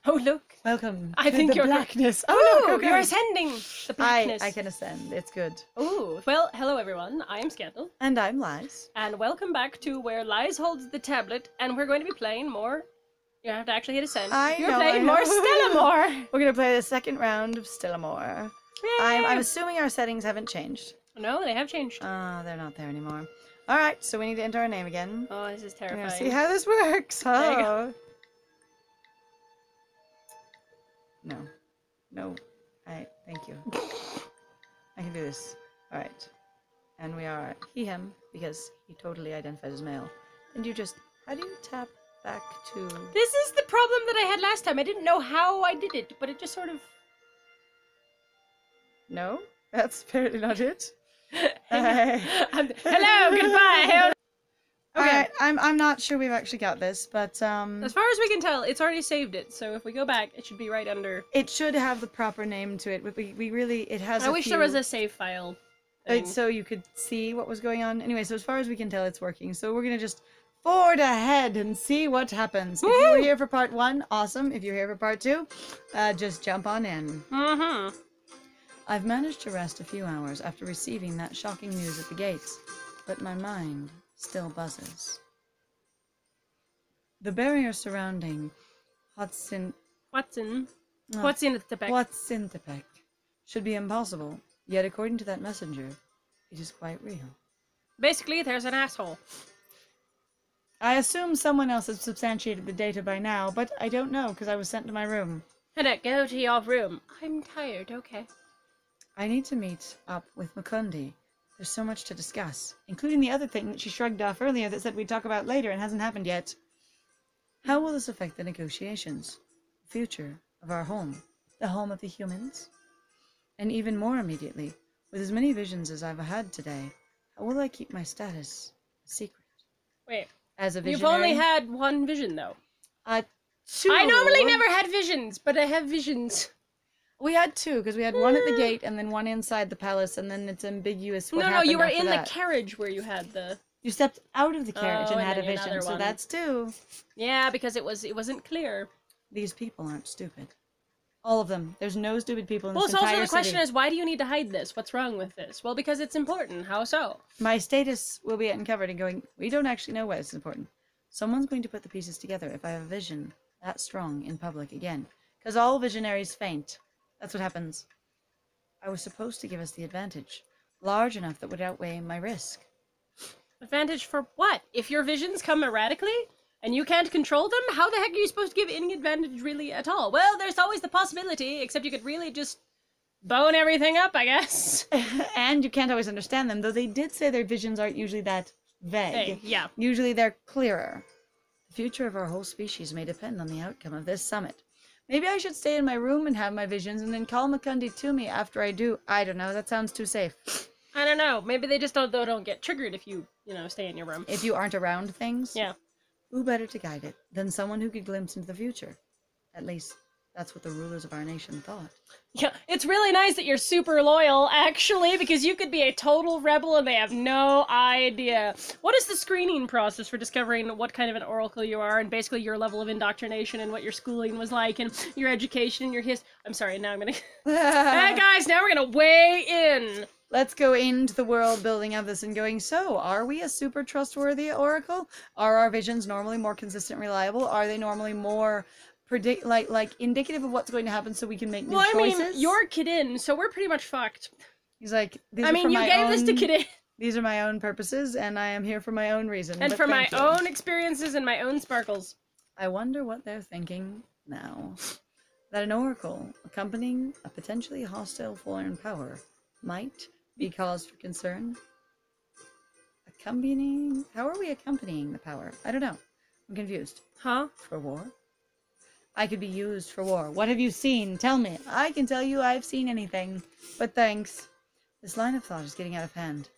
Oh, look. Welcome I to think the you're blackness. Oh, Oh, look, no, you're ascending the blackness. I can ascend. It's good. Ooh, well, hello everyone. I am Scandal. And I'm Lies. And welcome back to where Lies holds the tablet, and we're going to be playing more. You have to actually hit ascend. You're playing more Stellamore. We're going to play the second round of Stellamore. I'm assuming our settings haven't changed. No, they have changed. They're not there anymore. Alright, so we need to enter our name again. Oh, this is terrifying. See how this works. There you Oh. No. No. Thank you. I can do this. Alright. And we are he, him, because he totally identifies as male. And you just, how do you tap back to... This is the problem that I had last time. I didn't know how I did it, but it just sort of... No? That's apparently not it. Hello, goodbye. Okay. Alright, I'm not sure we've actually got this, but as far as we can tell, it's already saved it, so if we go back, it should be right under... It should have the proper name to it, but we really, it has I wish there was a save file thing. So you could see what was going on. Anyway, so as far as we can tell, it's working. So we're gonna just forward ahead and see what happens. If you were here for part 1, awesome. If you're here for part 2, just jump on in. Mm-hmm. I've managed to rest a few hours after receiving that shocking news at the gates, but my mind still buzzes. The barrier surrounding Hudson... Huatzintepec should be impossible, yet according to that messenger, it is quite real. Basically, there's an asshole. I assume someone else has substantiated the data by now, but I don't know because I was sent to my room. Hedda, go to your room. I'm tired, okay. I need to meet up with Mukundi. There's so much to discuss, including the other thing that she shrugged off earlier that said we'd talk about later and hasn't happened yet. How will this affect the negotiations? The future of our home? The home of the humans? And even more immediately, with as many visions as I've had today, how will I keep my status a secret? Wait. As a visionary? You've only had one vision, though. 2. I normally never had visions, but I have visions. We had 2, because we had one at the gate and then one inside the palace, and then it's ambiguous what No, happened you were after in that. the carriage where you had the... You stepped out of the carriage and had a then vision, another so one. that's 2. Yeah, because it wasn't clear. These people aren't stupid. All of them. There's no stupid people in this Well, entire also the question city. is, why do you need to hide this? What's wrong with this? Well, because it's important. How so? My status will be uncovered and going, we don't actually know why it's important. Someone's going to put the pieces together if I have a vision that strong in public again. Because all visionaries faint. That's what happens. I was supposed to give us the advantage. Large enough that would outweigh my risk. Advantage for what? If your visions come erratically and you can't control them, how the heck are you supposed to give any advantage really at all? Well, there's always the possibility, except you could really just bone everything up, I guess. And you can't always understand them, though they did say their visions aren't usually that vague. Yeah. Usually they're clearer. The future of our whole species may depend on the outcome of this summit. Maybe I should stay in my room and have my visions and then call Mukundi to me after I do. I don't know, that sounds too safe. I don't know. Maybe they just don't get triggered if you stay in your room. If you aren't around things? Yeah. Who better to guide it than someone who could glimpse into the future? At least, that's what the rulers of our nation thought. Yeah, it's really nice that you're super loyal, actually, because you could be a total rebel and they have no idea. What is the screening process for discovering what kind of an oracle you are and basically your level of indoctrination and what your schooling was like and your education and your I'm sorry, now I'm gonna... Hey guys, now we're gonna weigh in! Let's go into the world building of this and going, so, are we a super trustworthy oracle? Are our visions normally more consistent and reliable? Are they normally more... like indicative of what's going to happen so we can make new choices? I mean, you're Kidin, so we're pretty much fucked. He's like, these I are mean, for you my gave own, this to Kidin. These are my own purposes, and I am here for my own reason. And but for my thank you. own experiences and my own sparkles. I wonder what they're thinking now. That an oracle accompanying a potentially hostile foreign power might be cause for concern? Accompanying? How are we accompanying the power? I don't know. I'm confused. Huh? For war? I could be used for war. What have you seen? Tell me. I can tell you I've seen anything. But thanks. This line of thought is getting out of hand.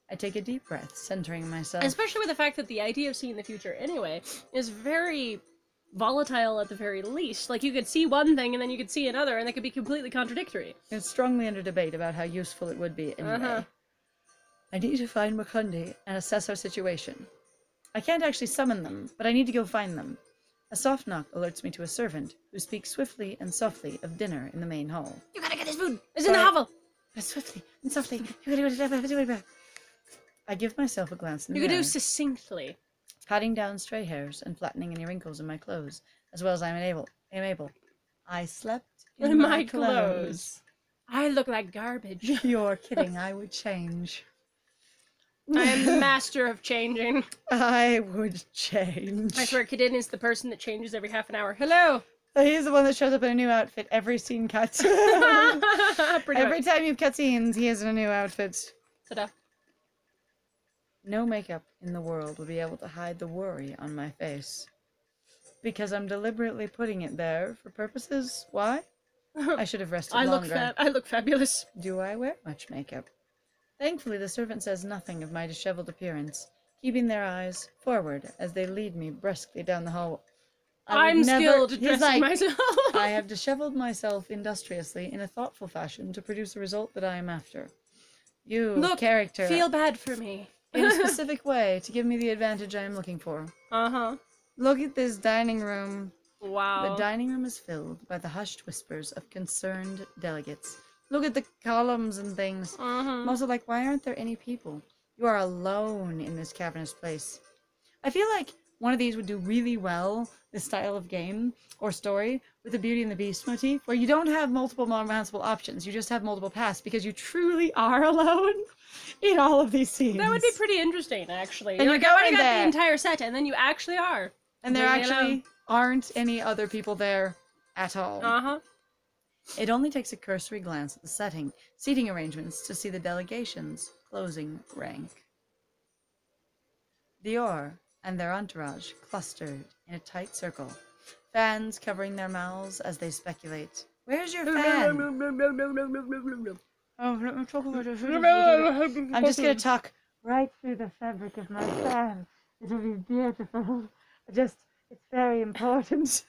I take a deep breath, centering myself. Especially with the fact that the idea of seeing the future anyway is very volatile at the very least. Like, you could see one thing and then you could see another and they could be completely contradictory. It's strongly under debate about how useful it would be anyway. I need to find Mukundi and assess our situation. I can't actually summon them, but I need to go find them. A soft knock alerts me to a servant who speaks swiftly and softly of dinner in the main hall. You gotta get this food. It's in the hovel. Swiftly and softly. I give myself a glance in the You could mirror, do succinctly. patting down stray hairs and flattening any wrinkles in my clothes, as well as I am able. I slept in my clothes. I look like garbage. You're kidding. I would change. I am the master of changing. I would change. I swear, Kadin is the person that changes every half an hour. Hello! He's the one that shows up in a new outfit every scene cut. Every time you have cutscenes, he is in a new outfit. Ta-da. No makeup in the world would be able to hide the worry on my face. Because I'm deliberately putting it there for purposes. Why? I should have rested longer. I look fabulous. Do I wear much makeup? Thankfully, the servant says nothing of my disheveled appearance, keeping their eyes forward as they lead me brusquely down the hall. I'm skilled at dressing myself. I have disheveled myself industriously in a thoughtful fashion to produce a result that I am after. You, look, character, feel bad for me. in a specific way to give me the advantage I am looking for. Uh-huh. Look at this dining room. Wow. The dining room is filled by the hushed whispers of concerned delegates. Look at the columns and things. I'm also like, why aren't there any people? You are alone in this cavernous place. I feel like one of these would do really well, this style of game or story, with the Beauty and the Beast motif, where you don't have multiple multiple options, you just have multiple paths, because you truly are alone in all of these scenes. That would be pretty interesting, actually. And You're you like, I already go in got there. the entire set, and then you actually are. And there Really actually alone. aren't any other people there at all. Uh-huh. It only takes a cursory glance at the seating arrangements to see the delegation's closing rank. Dior and their entourage clustered in a tight circle, fans covering their mouths as they speculate. Where's your fan? Oh, let me talk about it. I'm just going to talk right through the fabric of my fan. It'll be beautiful. It's very important.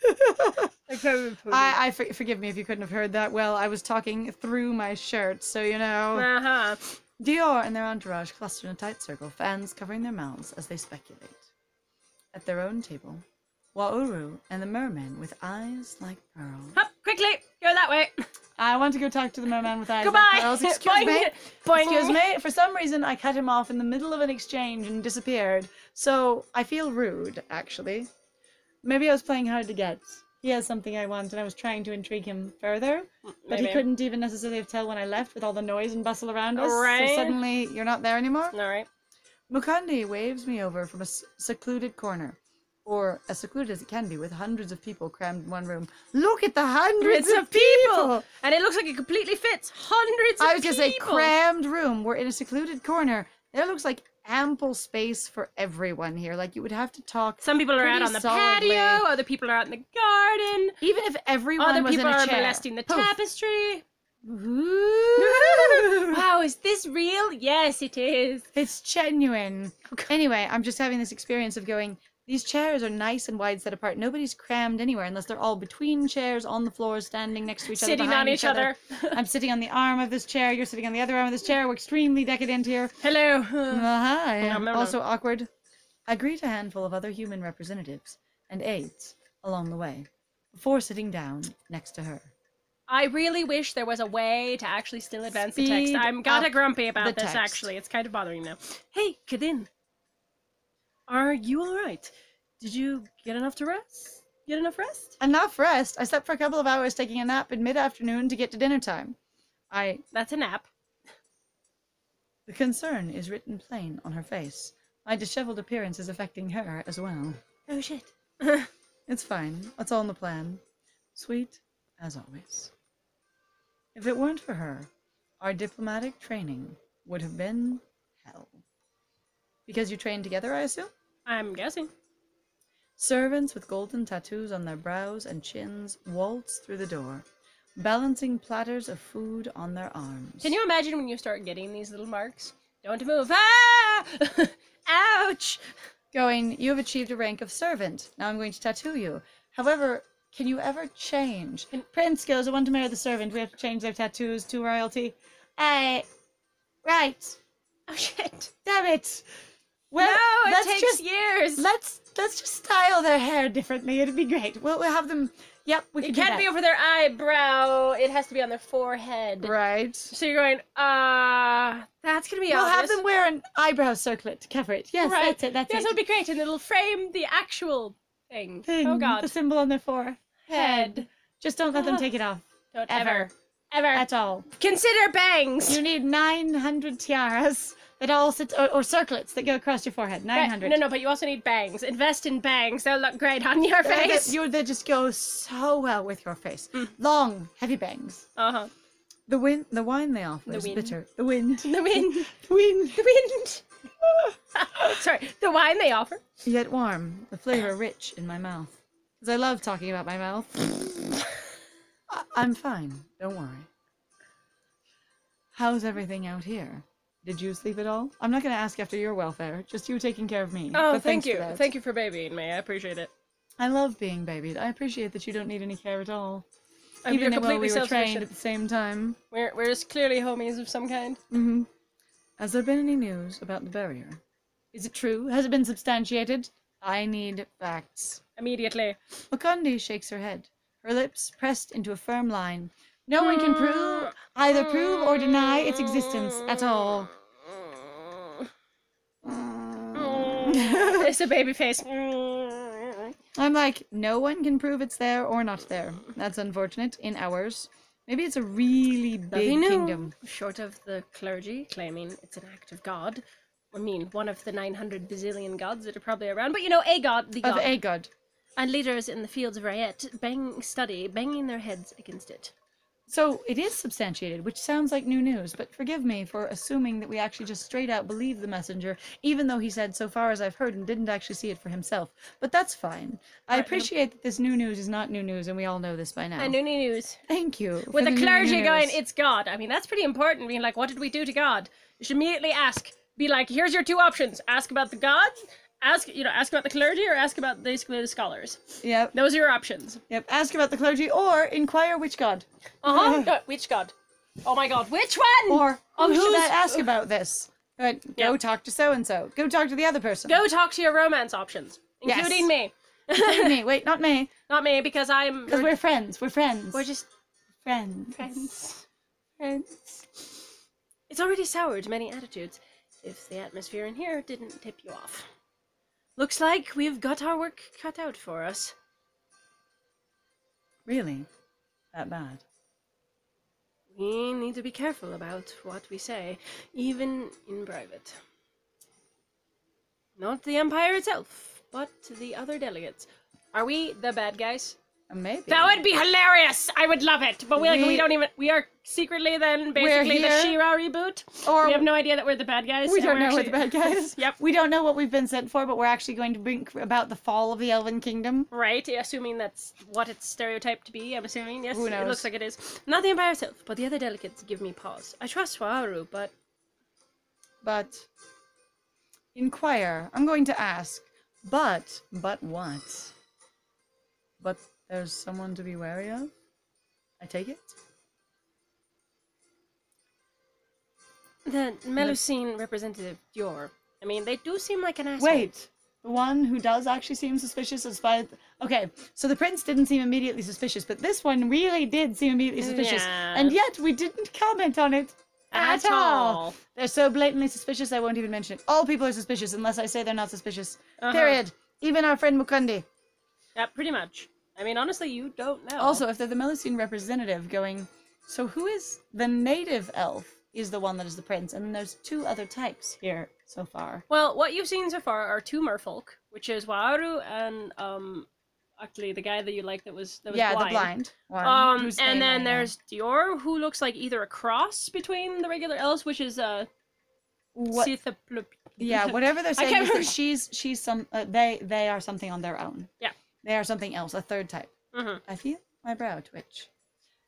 Forgive me if you couldn't have heard that well. I was talking through my shirt, so you know. Uh-huh. Dior and their entourage cluster in a tight circle, fans covering their mouths as they speculate. At their own table, Wauru and the merman with eyes like pearls. Hop, quickly, go that way. I want to go talk to the merman with eyes Goodbye. like pearls. Excuse me. Boing. Excuse me. For some reason, I cut him off in the middle of an exchange and disappeared. So I feel rude, actually. Maybe I was playing hard to get. He has something I want, and I was trying to intrigue him further. But he couldn't even necessarily tell when I left with all the noise and bustle around us. Right. So suddenly, you're not there anymore? All right. Mukandi waves me over from a secluded corner. Or as secluded as it can be, with hundreds of people crammed in one room. Look at the hundreds of people! And it looks like it completely fits. Hundreds of people! I was going to say, crammed room. We're in a secluded corner. There looks like ample space for everyone here. Like, you would have to talk. Some people are out on the patio, other people are out in the garden. Even if everyone other was in people a are chair. molesting the Poof. tapestry. Ooh. Wow, is this real? Yes, it is. It's genuine. Anyway, I'm just having this experience of going, these chairs are nice and wide set apart. Nobody's crammed anywhere unless they're all between chairs, on the floor, standing next to each other, Sitting behind on each other. I'm sitting on the arm of this chair. You're sitting on the other arm of this chair. We're extremely decadent here. Hello. Hi. No. Also awkward. I greet a handful of other human representatives and aides along the way before sitting down next to her. I really wish there was a way to actually still advance the text. Speed I'm kinda up grumpy about the this, text. actually. It's kind of bothering me now. Hey, Kadin. Are you alright? Did you get enough to rest? Get enough rest? Enough rest. I slept for a couple of hours taking a nap in mid-afternoon to get to dinner time. That's a nap. The concern is written plain on her face. My disheveled appearance is affecting her as well. Oh, shit. It's fine. That's all in the plan. Sweet as always. If it weren't for her, our diplomatic training would have been hell. Because you trained together, I assume? I'm guessing. Servants with golden tattoos on their brows and chins waltz through the door, balancing platters of food on their arms. Can you imagine when you start getting these little marks? Don't move. Ah! Ouch! Going, you have achieved a rank of servant. Now I'm going to tattoo you. However, can you ever change? Prince goes, I want to marry the servant. We have to change their tattoos to royalty. Right. Oh, shit. Damn it. Well, No, it let's takes just, years. Let's let's just style their hair differently. It'd be great. We'll have them. Yep, we can It do can't that. be over their eyebrow. It has to be on their forehead. Right. So you're going, that's gonna be We'll have obvious. them wear an eyebrow circlet to cover it. Yes, Right. that's it. That's Yes, it. that would be great, and it'll frame the actual thing. Thing, Oh God. the symbol on their forehead. Head. Just don't let them take it off. Don't Ever. ever. At all. Consider bangs. You need 900 tiaras that all sit, or circlets that go across your forehead. 900. No, but you also need bangs. Invest in bangs. They'll look great on your face. They just go so well with your face. Long, heavy bangs. Uh-huh. The wine they offer is bitter. The wind. The wind. The wind. The wind. Sorry. The wine they offer. Yet warm. The flavor rich in my mouth. Because I love talking about my mouth. I'm fine. Don't worry. How's everything out here? Did you sleep at all? I'm not going to ask after your welfare. Just you taking care of me. Oh, But thank thanks you. for that. Thank you for babying me. I appreciate it. I love being babied. I appreciate that you don't need any care at all. You're Even though completely we were trained self-sufficient. at the same time. We're just clearly homies of some kind. Mm-hmm. Has there been any news about the barrier? Is it true? Has it been substantiated? I need facts. Immediately. Makundi shakes her head, her lips pressed into a firm line. No one can either prove or deny its existence at all. It's a baby face. I'm like, no one can prove it's there or not there. That's unfortunate. In ours. Maybe it's a really big Nothing new. kingdom. Short of the clergy claiming it's an act of God. I mean, one of the 900 bazillion gods that are probably around. But you know, a god, the god. Of a god. And leaders in the fields of Rayet banging their heads against it. So it is substantiated, which sounds like new news, but forgive me for assuming that we actually just straight out believe the messenger, even though he said so far as I've heard and didn't actually see it for himself. But that's fine. I appreciate that this new news is not new news, and we all know this by now. And new news. Thank you. With for the new clergy news. going, it's God. I mean, that's pretty important, being like, what did we do to God? You should immediately ask. Be like, here's your two options. Ask about the gods, ask about the clergy, or ask about basically the scholars. Yep. Those are your options. Yep. Ask about the clergy, or inquire which god. Which god? Oh my god, which one? Or who who's- should I ask about this? Go Yeah. talk to so-and-so. Go talk to the other person. Go talk to your romance options, Yes. including me. Including me. Wait, not me. Not me, because Because we're friends. We're friends. we're just friends. friends. It's already soured many attitudes, if the atmosphere in here didn't tip you off. Looks like we've got our work cut out for us. Really? That bad? We need to be careful about what we say, even in private. Not the Empire itself, but the other delegates. Are we the bad guys? Maybe. That would be hilarious! I would love it! But we don't even... We are secretly then basically the here. She-Ra reboot. Or We have no idea that we're the bad guys. we and don't we're know what actually- the bad guys. Yep. We don't know what we've been sent for, but we're actually going to bring about the fall of the Elven Kingdom. Right, assuming that's what it's stereotyped to be, I'm assuming. Yes, Who it knows? looks like it is. Not the Empire itself, but the other delegates give me pause. I trust Waru, but... But inquire. I'm going to ask. But what? But there's someone to be wary of? I take it? The Melusine representative, Dior. I mean, they do seem like an asshole. Wait. The one who does actually seem suspicious is by... Okay, so the prince didn't seem immediately suspicious, but this one really did seem immediately suspicious. Yeah. And yet we didn't comment on it At at all. all. They're so blatantly suspicious I won't even mention it. All people are suspicious unless I say they're not suspicious. Uh-huh. Period. Even our friend Mukundi. Yeah, pretty much. I mean, honestly, you don't know. Also, if they're the Melusine representative going, so who is the native elf is the one that is the prince, and then there's two other types here so far. Well, what you've seen so far are two merfolk, which is Waru and, actually the guy that you like that was Yeah, blind. the blind one. whose And name I then know. there's Dior, who looks like either a cross between the regular elves, which is, What? Yeah, whatever they're saying can't is that remember. she's some they are something on their own. Yeah. They are something else, a third type. Mhm. I feel my brow twitch.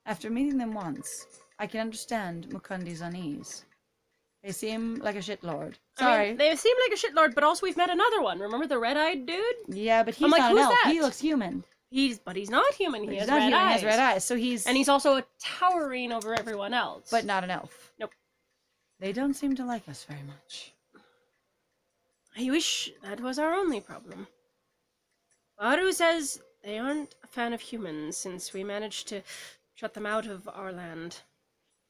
After meeting them once, I can understand Mukundi's unease. They seem like a shitlord. Sorry. I mean, they seem like a shitlord, but also we've met another one. Remember the red-eyed dude? Yeah, but he's I'm like, not an who's elf. that? He looks human. But he's not human. He He's has not red human. eyes. He has red eyes, so he's And he's also towering over everyone else. but not an elf. Nope. They don't seem to like us very much. I wish that was our only problem. Aru says they aren't a fan of humans since we managed to shut them out of our land.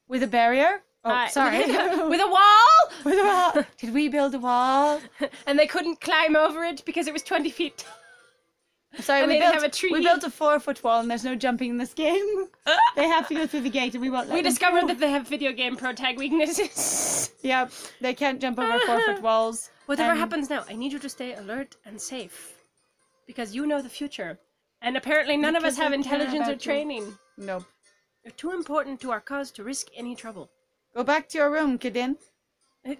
With a barrier? Oh, sorry. With a wall! With a wall. Did we build a wall? And they couldn't climb over it because it was 20 feet tall. Sorry, And we they built, didn't have a tree. we built a 4-foot wall and there's no jumping in this game. They have to go through the gate and we won't let We them discovered through. that they have video game pro tag weaknesses. Yep, they can't jump over 4-foot walls. Whatever And happens now, I need you to stay alert and safe. Because you know the future. And apparently none of us Because I have care intelligence or about you. training. Nope. You're too important to our cause to risk any trouble. Go back to your room, Kidin.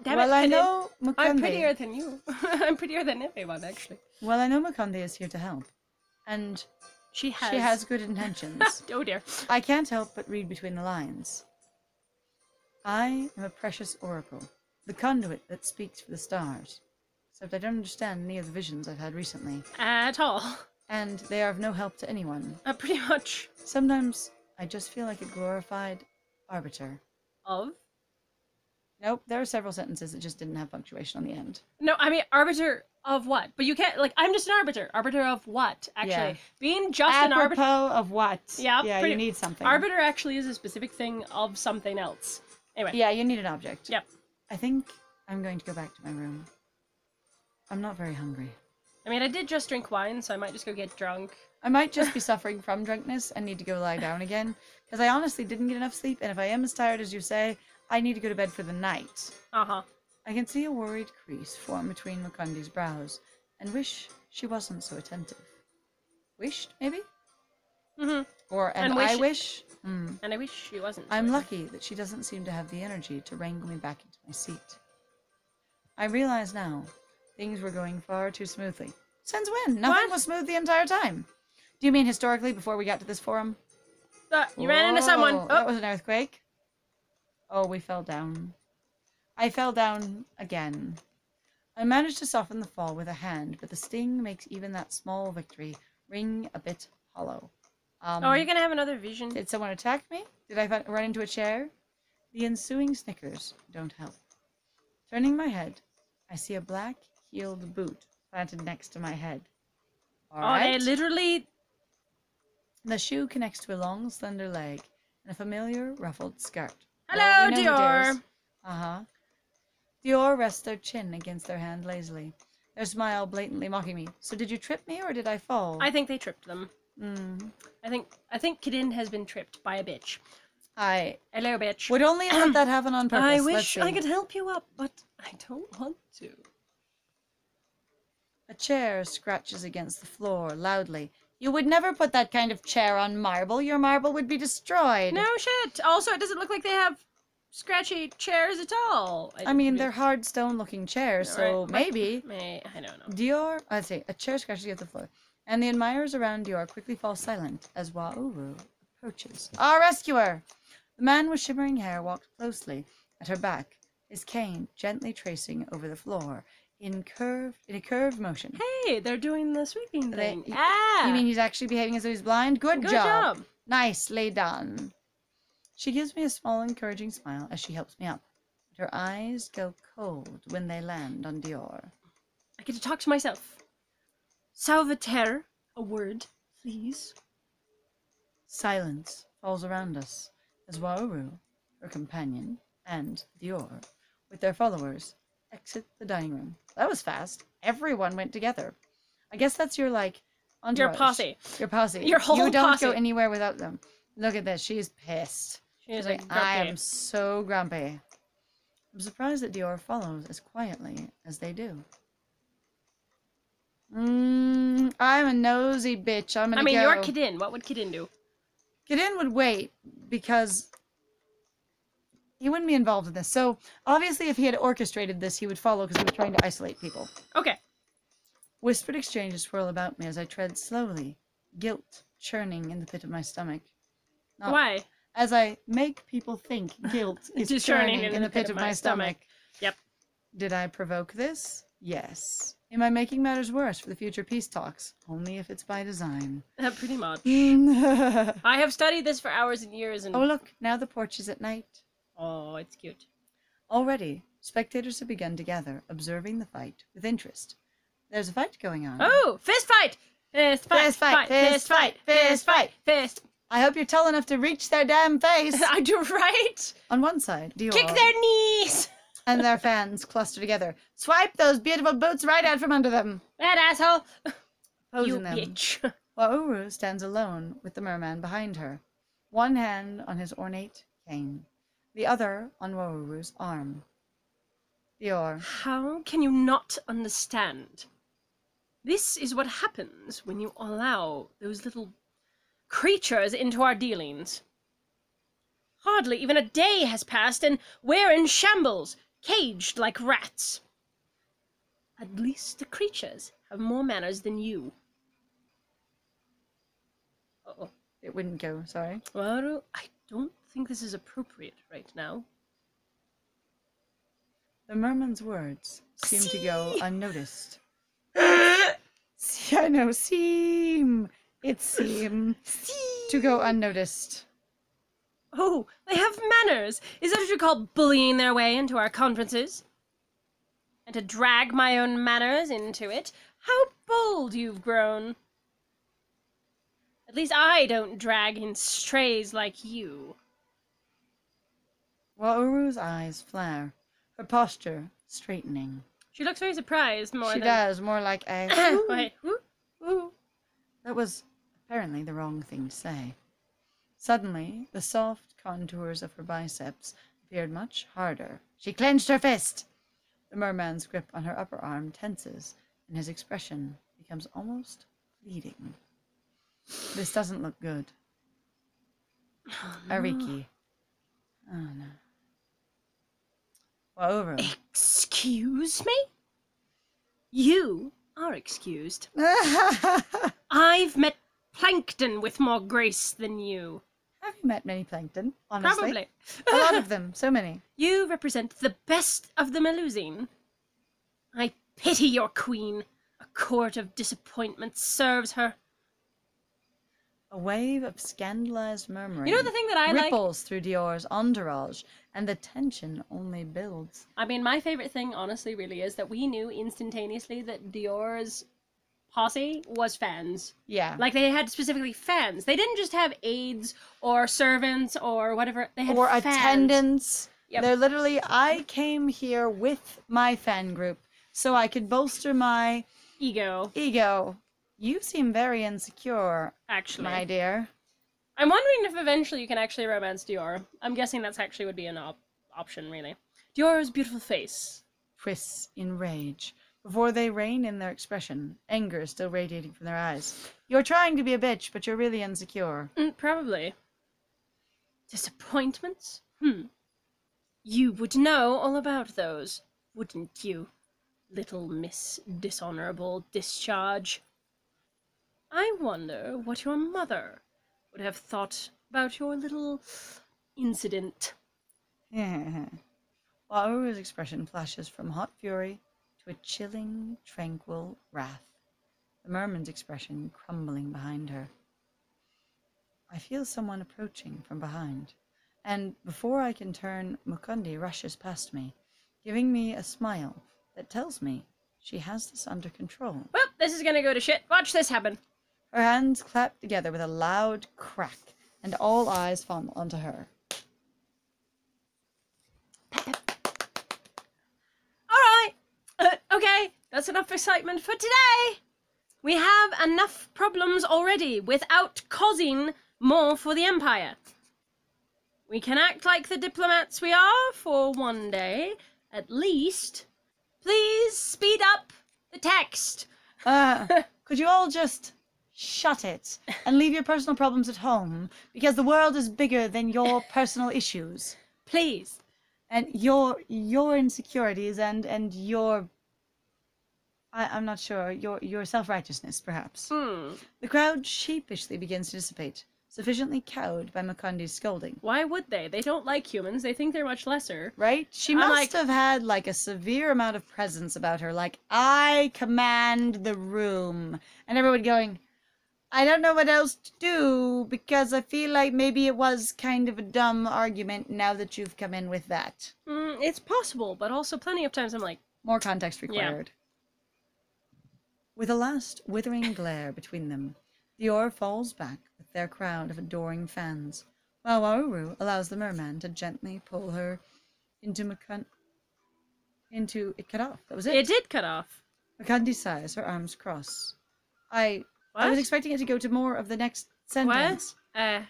Damn Well, it, I Kaden. know I'm Mukunde. prettier than you. I'm prettier than everyone, actually. Well, I know Mukunde is here to help. And She has. she has good intentions. Oh dear. I can't help but read between the lines. I am a precious oracle, the conduit that speaks for the stars. Except I don't understand any of the visions I've had recently. At all. And they are of no help to anyone. Pretty much. Sometimes I just feel like a glorified arbiter. Of? Nope, there are several sentences that just didn't have punctuation on the end. No, I mean, arbiter of what? But you can't, like, I'm just an arbiter. Arbiter of what, actually? Yeah. Being just an arbiter. Apropos of what? Yeah, Yeah, pretty- you need something. Arbiter actually is a specific thing of something else. Anyway. Yeah, you need an object. Yep. I think I'm going to go back to my room. I'm not very hungry. I mean, I did just drink wine, so I might just go get drunk. I might just be suffering from drunkenness and need to go lie down again. Because I honestly didn't get enough sleep, and if I am as tired as you say, I need to go to bed for the night. Uh-huh. I can see a worried crease form between Mukunde's brows, and wish she wasn't so attentive. Wished, maybe? Mm-hmm. Or, and wish- I wish? Hmm. And I wish she wasn't. I'm lucky that she doesn't seem to have the energy to wrangle me back into my seat. I realize now, things were going far too smoothly. Since when? Nothing was smooth the entire time. Do you mean historically, before we got to this forum? You ran into someone. Oh, Oh, that was an earthquake. Oh, we fell down. I fell down again. I managed to soften the fall with a hand, but the sting makes even that small victory ring a bit hollow. are you gonna have another vision? Did someone attack me? Did I run into a chair? The ensuing snickers don't help. Turning my head, I see a black-heeled boot planted next to my head. All right. They literally... The shoe connects to a long, slender leg and a familiar, ruffled skirt. Hello, we know who Dior. Dior's. Uh-huh. Dior rests their chin against their hand lazily, their smile blatantly mocking me. So did you trip me, or did I fall? I think they tripped them. Mm. I think Kidin has been tripped by a bitch. I Hello, bitch. would only let that happen on purpose. I Let's wish see. I could help you up, but I don't want to. A chair scratches against the floor loudly. You would never put that kind of chair on marble. Your marble would be destroyed. No shit. Also, it doesn't look like they have scratchy chairs at all. I mean, they're hard stone-looking chairs, so Right. maybe. I don't know. Dior, I'd say, a chair scratches against the floor, and the admirers around Dior quickly fall silent as Wauru approaches. Our rescuer! The man with shimmering hair walked closely at her back, his cane gently tracing over the floor in a curved motion. Hey, they're doing the sweeping They- thing. You mean he's actually behaving as though he's blind? Good job. Nicely done. She gives me a small, encouraging smile as she helps me up. But her eyes go cold when they land on Dior. I get to talk to myself. Salvater, a word, please. Silence falls around us as Wauru, her companion, and Dior, with their followers, exit the dining room. That was fast. Everyone went together. I guess that's your, like, entourage. Your posse. Your posse. Your whole You don't posse. go anywhere without them. Look at this. She's pissed. She's She's like, I grumpy. am so grumpy. I'm surprised that Dior follows as quietly as they do. I'm a nosy bitch. I'm gonna go. you're Kidin. What would Kidin do? Kidin would wait because he wouldn't be involved in this. So obviously, if he had orchestrated this, he would follow because he was trying to isolate people. Okay. Whispered exchanges swirl about me as I tread slowly, guilt churning in the pit of my stomach. Not- Why? As I make people think guilt is Just churning in the pit of my stomach. Yep. Did I provoke this? Yes. Am I making matters worse for the future peace talks? Only if it's by design. Pretty much. Oh, I have studied this for hours and years and... look, now the porch is at night. Oh, it's cute. Already, spectators have begun to gather, observing the fight with interest. There's a fight going on. Oh, fist fight! Fist fight, Fist fight, fist fight, fist fight. fist. I hope you're tall enough to reach their damn face. I do right. On one side, Dior Kick their knees. and their fans cluster together. Swipe those beautiful boots right out from under them. That asshole. Posing You them. bitch. While Uru stands alone with the merman behind her, one hand on his ornate cane, the other on Wauru's arm. Dior. How can you not understand? This is what happens when you allow those little creatures into our dealings. Hardly even a day has passed, and we're in shambles, caged like rats. At least the creatures have more manners than you. Uh-oh. It wouldn't go, sorry. Well, I don't think this is appropriate right now. The merman's words seem to go unnoticed. I know, it seem to go unnoticed. Oh, they have manners. Is that what you call bullying their way into our conferences? And to drag my own manners into it? How bold you've grown. At least I don't drag in strays like you. While Uru's eyes flare, her posture straightening. She looks very surprised more She than... does, more like a Wait, ooh. That was apparently the wrong thing to say. Suddenly, the soft contours of her biceps appeared much harder. She clenched her fist. The merman's grip on her upper arm tenses, and his expression becomes almost pleading. This doesn't look good. Oh, no. Ariki. Oh no. Well, Excuse me? You are excused. I've met plankton with more grace than you. Have you met many plankton? Honestly, Probably. a lot of them. So many. You represent the best of the Melusine. I pity your queen. A court of disappointment serves her. A wave of scandalized murmuring You know the thing that I like? ripples through Dior's entourage, and the tension only builds. I mean, my favorite thing, honestly, really is that we knew instantaneously that Dior's posse was fans. Yeah. Like, they had specifically fans. They didn't just have aides or servants or whatever. They had or fans. attendants. Yep. They're literally, I came here with my fan group so I could bolster my Ego, ego. You seem very insecure, actually. my dear. I'm wondering if eventually you can actually romance Dior. I'm guessing that's actually would be an option, really. Dior's beautiful face. Twists in rage. Before they rein in their expression, anger still radiating from their eyes. You're trying to be a bitch, but you're really insecure. Probably. Disappointments? You would know all about those, wouldn't you? Little Miss Dishonorable Discharge. I wonder what your mother would have thought about your little incident. While Uru's expression flashes from hot fury to a chilling, tranquil wrath, the merman's expression crumbling behind her. I feel someone approaching from behind, and before I can turn, Mukundi rushes past me, giving me a smile that tells me she has this under control. Well, this is gonna go to shit. Watch this happen. Her hands clap together with a loud crack, and all eyes fall onto her. Alright. Okay, that's enough excitement for today. We have enough problems already without causing more for the Empire. We can act like the diplomats we are for one day, at least. Please speed up the text. Could you all just shut it and leave your personal problems at home, because the world is bigger than your personal issues Please. and your insecurities and your I'm not sure, your self-righteousness, perhaps. The crowd sheepishly begins to dissipate, sufficiently cowed by Mukundi's scolding. Why would they? They don't like humans. They think they're much lesser. Right? She I'm must like- have had, like, a severe amount of presence about her, like, I command the room. And everyone going, I don't know what else to do, because I feel like maybe it was kind of a dumb argument now that you've come in with that. It's possible, but also plenty of times I'm like, More context required. With a last withering glare between them, the oar falls back with their crowd of adoring fans, while Wauru allows the merman to gently pull her into it cut off. That was it. It did cut off. Makandi sighs, her arms cross. I was What? expecting it to go to more of the next sentence. What?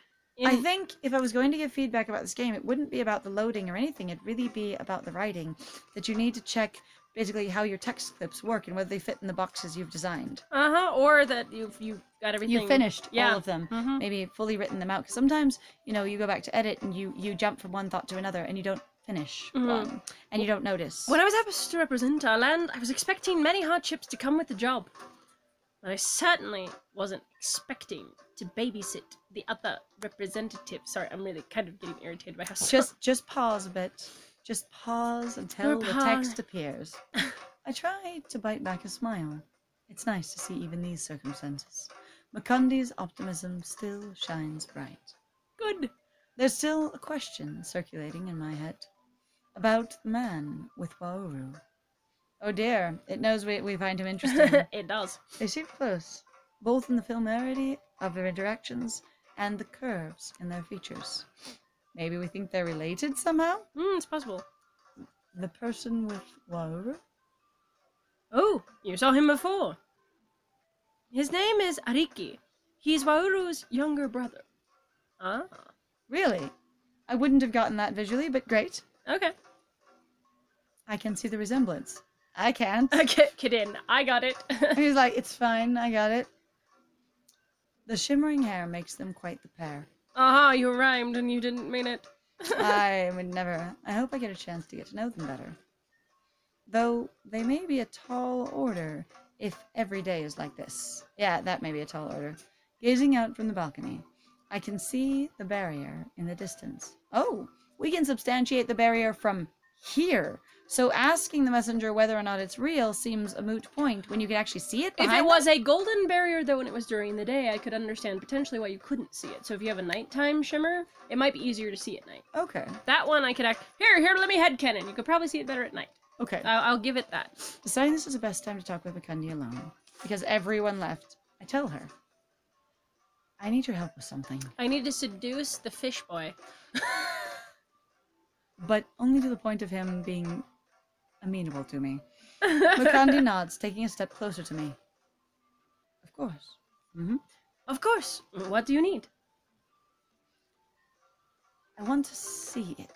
I think if I was going to give feedback about this game, it wouldn't be about the loading or anything. It'd really be about the writing. That you need to check basically how your text clips work and whether they fit in the boxes you've designed. Or that you got everything. You finished Yeah. all of them. Maybe fully written them out. Because sometimes, you know, you go back to edit and you jump from one thought to another and you don't finish one. And you don't notice. When I was asked to represent our land, I was expecting many hardships to come with the job. But I certainly wasn't expecting to babysit the other representatives. Sorry, I'm really kind of getting irritated by how Just pause a bit. Just pause until the text appears. I try to bite back a smile. It's nice to see even these circumstances. Makundi's optimism still shines bright. Good. There's still a question circulating in my head about the man with Wauru. Oh dear, it knows we find him interesting. It does. They seem close, both in the familiarity of their interactions and the curves in their features. Maybe we think they're related somehow? It's possible. The person with Wauru? Oh, you saw him before. His name is Ariki. He's Wauru's younger brother. Ah. Really? I wouldn't have gotten that visually, but great. Okay. I can see the resemblance. I can't. Okay, kid in. I got it. He's like, it's fine, I got it. The shimmering hair makes them quite the pair. You rhymed and you didn't mean it. I would never. I hope I get a chance to get to know them better. Though they may be a tall order if every day is like this. Yeah, that may be a tall order. Gazing out from the balcony, I can see the barrier in the distance. Oh, we can substantiate the barrier from here. So asking the messenger whether or not it's real seems a moot point when you can actually see it behind If it them. was a golden barrier, though, and it was during the day, I could understand potentially why you couldn't see it. So if you have a nighttime shimmer, it might be easier to see at night. Okay. That one I could Here, let me headcanon. You could probably see it better at night. Okay. I'll give it that. Deciding this is the best time to talk with Makundi alone, because everyone left, I tell her, I need your help with something. I need to seduce the fish boy. But only to the point of him being amenable to me. Makundi nods, taking a step closer to me. Of course. Of course. What do you need? I want to see it.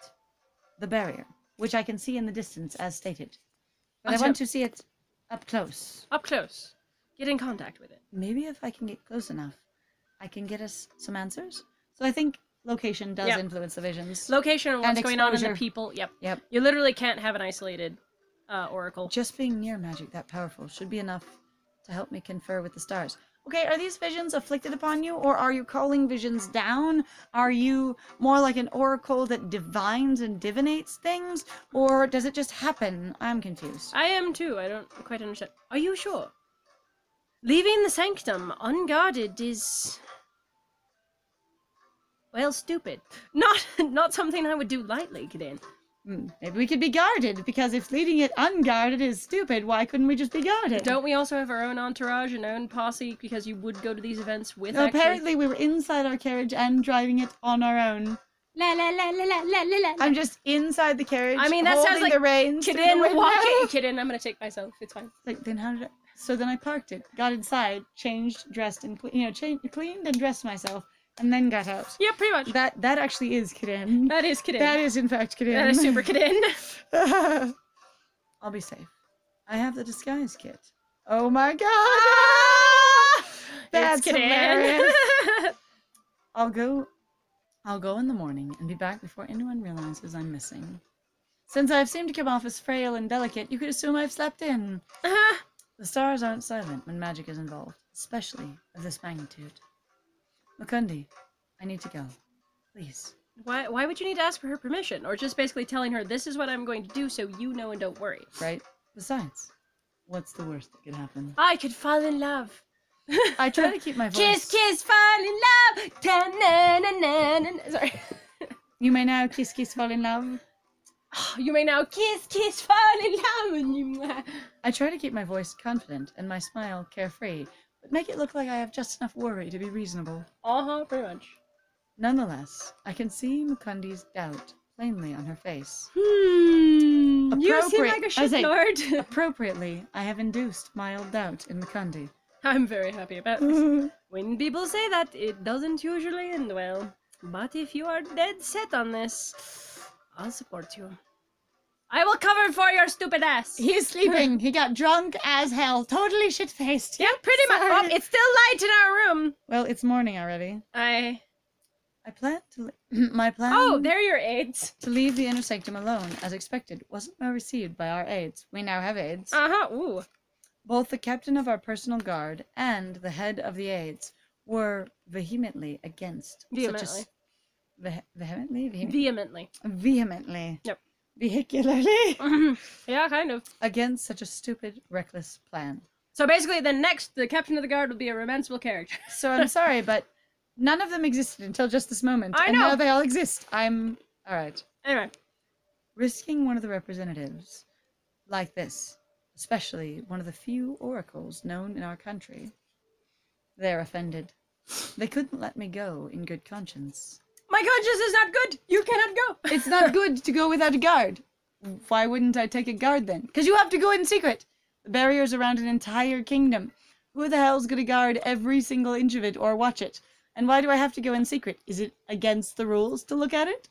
The barrier, which I can see in the distance as stated. But I want to see it up close. Up close. Get in contact with it. Maybe if I can get close enough, I can get us some answers. So I think location does influence the visions. Location and what's going on in the exposure. people. Yep. You literally can't have an isolated oracle. Just being near magic that powerful should be enough to help me confer with the stars. Okay, are these visions afflicted upon you, or are you calling visions down? Are you more like an oracle that divines and divinates things, or does it just happen? I'm confused. I am too. I don't quite understand. Are you sure? Leaving the sanctum unguarded is... well, stupid. Not something I would do lightly, Kaden. Maybe we could be guarded, because if leaving it unguarded is stupid, why couldn't we just be guarded? Don't we also have our own entourage and own posse, because you would go to these events with No, apparently we were inside our carriage and driving it on our own. La la la la la la la. I'm just inside the carriage, I mean, that holding sounds like the reins. Kaden walking. Kaden, I'm gonna take myself. It's fine. Like, then how did I... So then I parked it, got inside, changed, dressed, and cleaned and dressed myself, and then got out. Yeah, pretty much. That actually is Kaden. That is Kaden. That is in fact Kaden. That is super Kaden. I'll be safe. I have the disguise kit. Oh my god! Ah! That's It's Kaden. hilarious. I'll go in the morning and be back before anyone realizes I'm missing. Since I've seemed to come off as frail and delicate, you could assume I've slept in. The stars aren't silent when magic is involved, especially of this magnitude. Makundi, I need to go. Please. Why would you need to ask for her permission? Or just basically telling her, this is what I'm going to do so you know and don't worry. Right? Besides, what's the worst that could happen? I could fall in love. I try to keep my voice. Kiss, kiss, fall in love. Ta-na-na-na-na-na. Sorry. You may now kiss, kiss, fall in love. You may now kiss, kiss, fall in love. I try to keep my voice confident and my smile carefree, but make it look like I have just enough worry to be reasonable. Pretty much. Nonetheless, I can see Mukundi's doubt plainly on her face. You seem like a shitlord. Appropriately, I have induced mild doubt in Mukundi. I'm very happy about this. When people say that, it doesn't usually end well. But if you are dead set on this, I'll support you. I will cover for your stupid ass. He's sleeping. He got drunk as hell. Totally shit-faced. Yeah, pretty much. Oh, it's still light in our room. Well, it's morning already. I plan to... My plan... Oh, they're your aides. To leave the inner sanctum alone, as expected, wasn't well received by our aides. We now have aides. Ooh. Both the captain of our personal guard and the head of the aides were vehemently against Vehemently. Vehemently. Yep. Vehicularly. Yeah, kind of. Against such a stupid, reckless plan. So basically, the captain of the guard will be a romanceable character. So I'm sorry, but none of them existed until just this moment. I know. And now they all exist. Alright. Anyway. Risking one of the representatives like this, especially one of the few oracles known in our country, they're offended. They couldn't let me go in good conscience. My conscience is not good. You cannot go. It's not good to go without a guard. Why wouldn't I take a guard then? Because you have to go in secret. The barrier's around an entire kingdom. Who the hell's gonna guard every single inch of it or watch it? And why do I have to go in secret? Is it against the rules to look at it?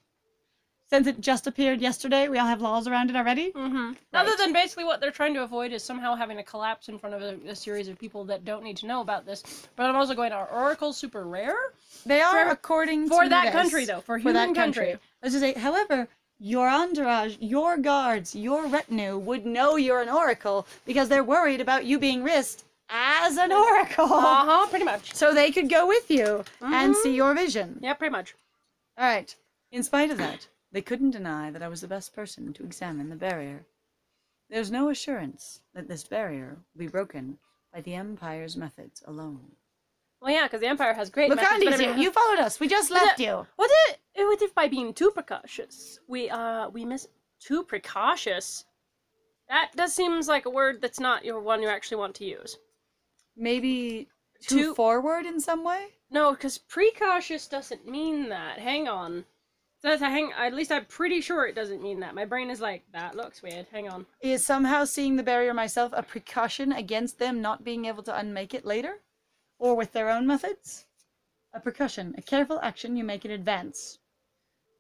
Since it just appeared yesterday, we all have laws around it already? Mm-hmm. Right. Other than basically what they're trying to avoid is somehow having a collapse in front of a series of people that don't need to know about this. But I'm also going, are oracles super rare? They are, according to for that country, though. For human country. Let's just say, however, your entourage, your guards, your retinue would know you're an oracle because they're worried about you being risked as an oracle. Pretty much. So they could go with you and see your vision. Yeah, pretty much. All right. In spite of that, they couldn't deny that I was the best person to examine the barrier. There's no assurance that this barrier will be broken by the Empire's methods alone. Well, yeah, because the Empire has great methods. Look, you followed us. We just left you. What if by being too precautious, we miss too precautious? That does seems like a word that's not one you actually want to use. Maybe too forward in some way? No, because precautious doesn't mean that. Hang on. At least I'm pretty sure it doesn't mean that. My brain is like, that looks weird. Hang on. Is somehow seeing the barrier myself a precaution against them not being able to unmake it later? Or with their own methods? A precaution, a careful action you make in advance.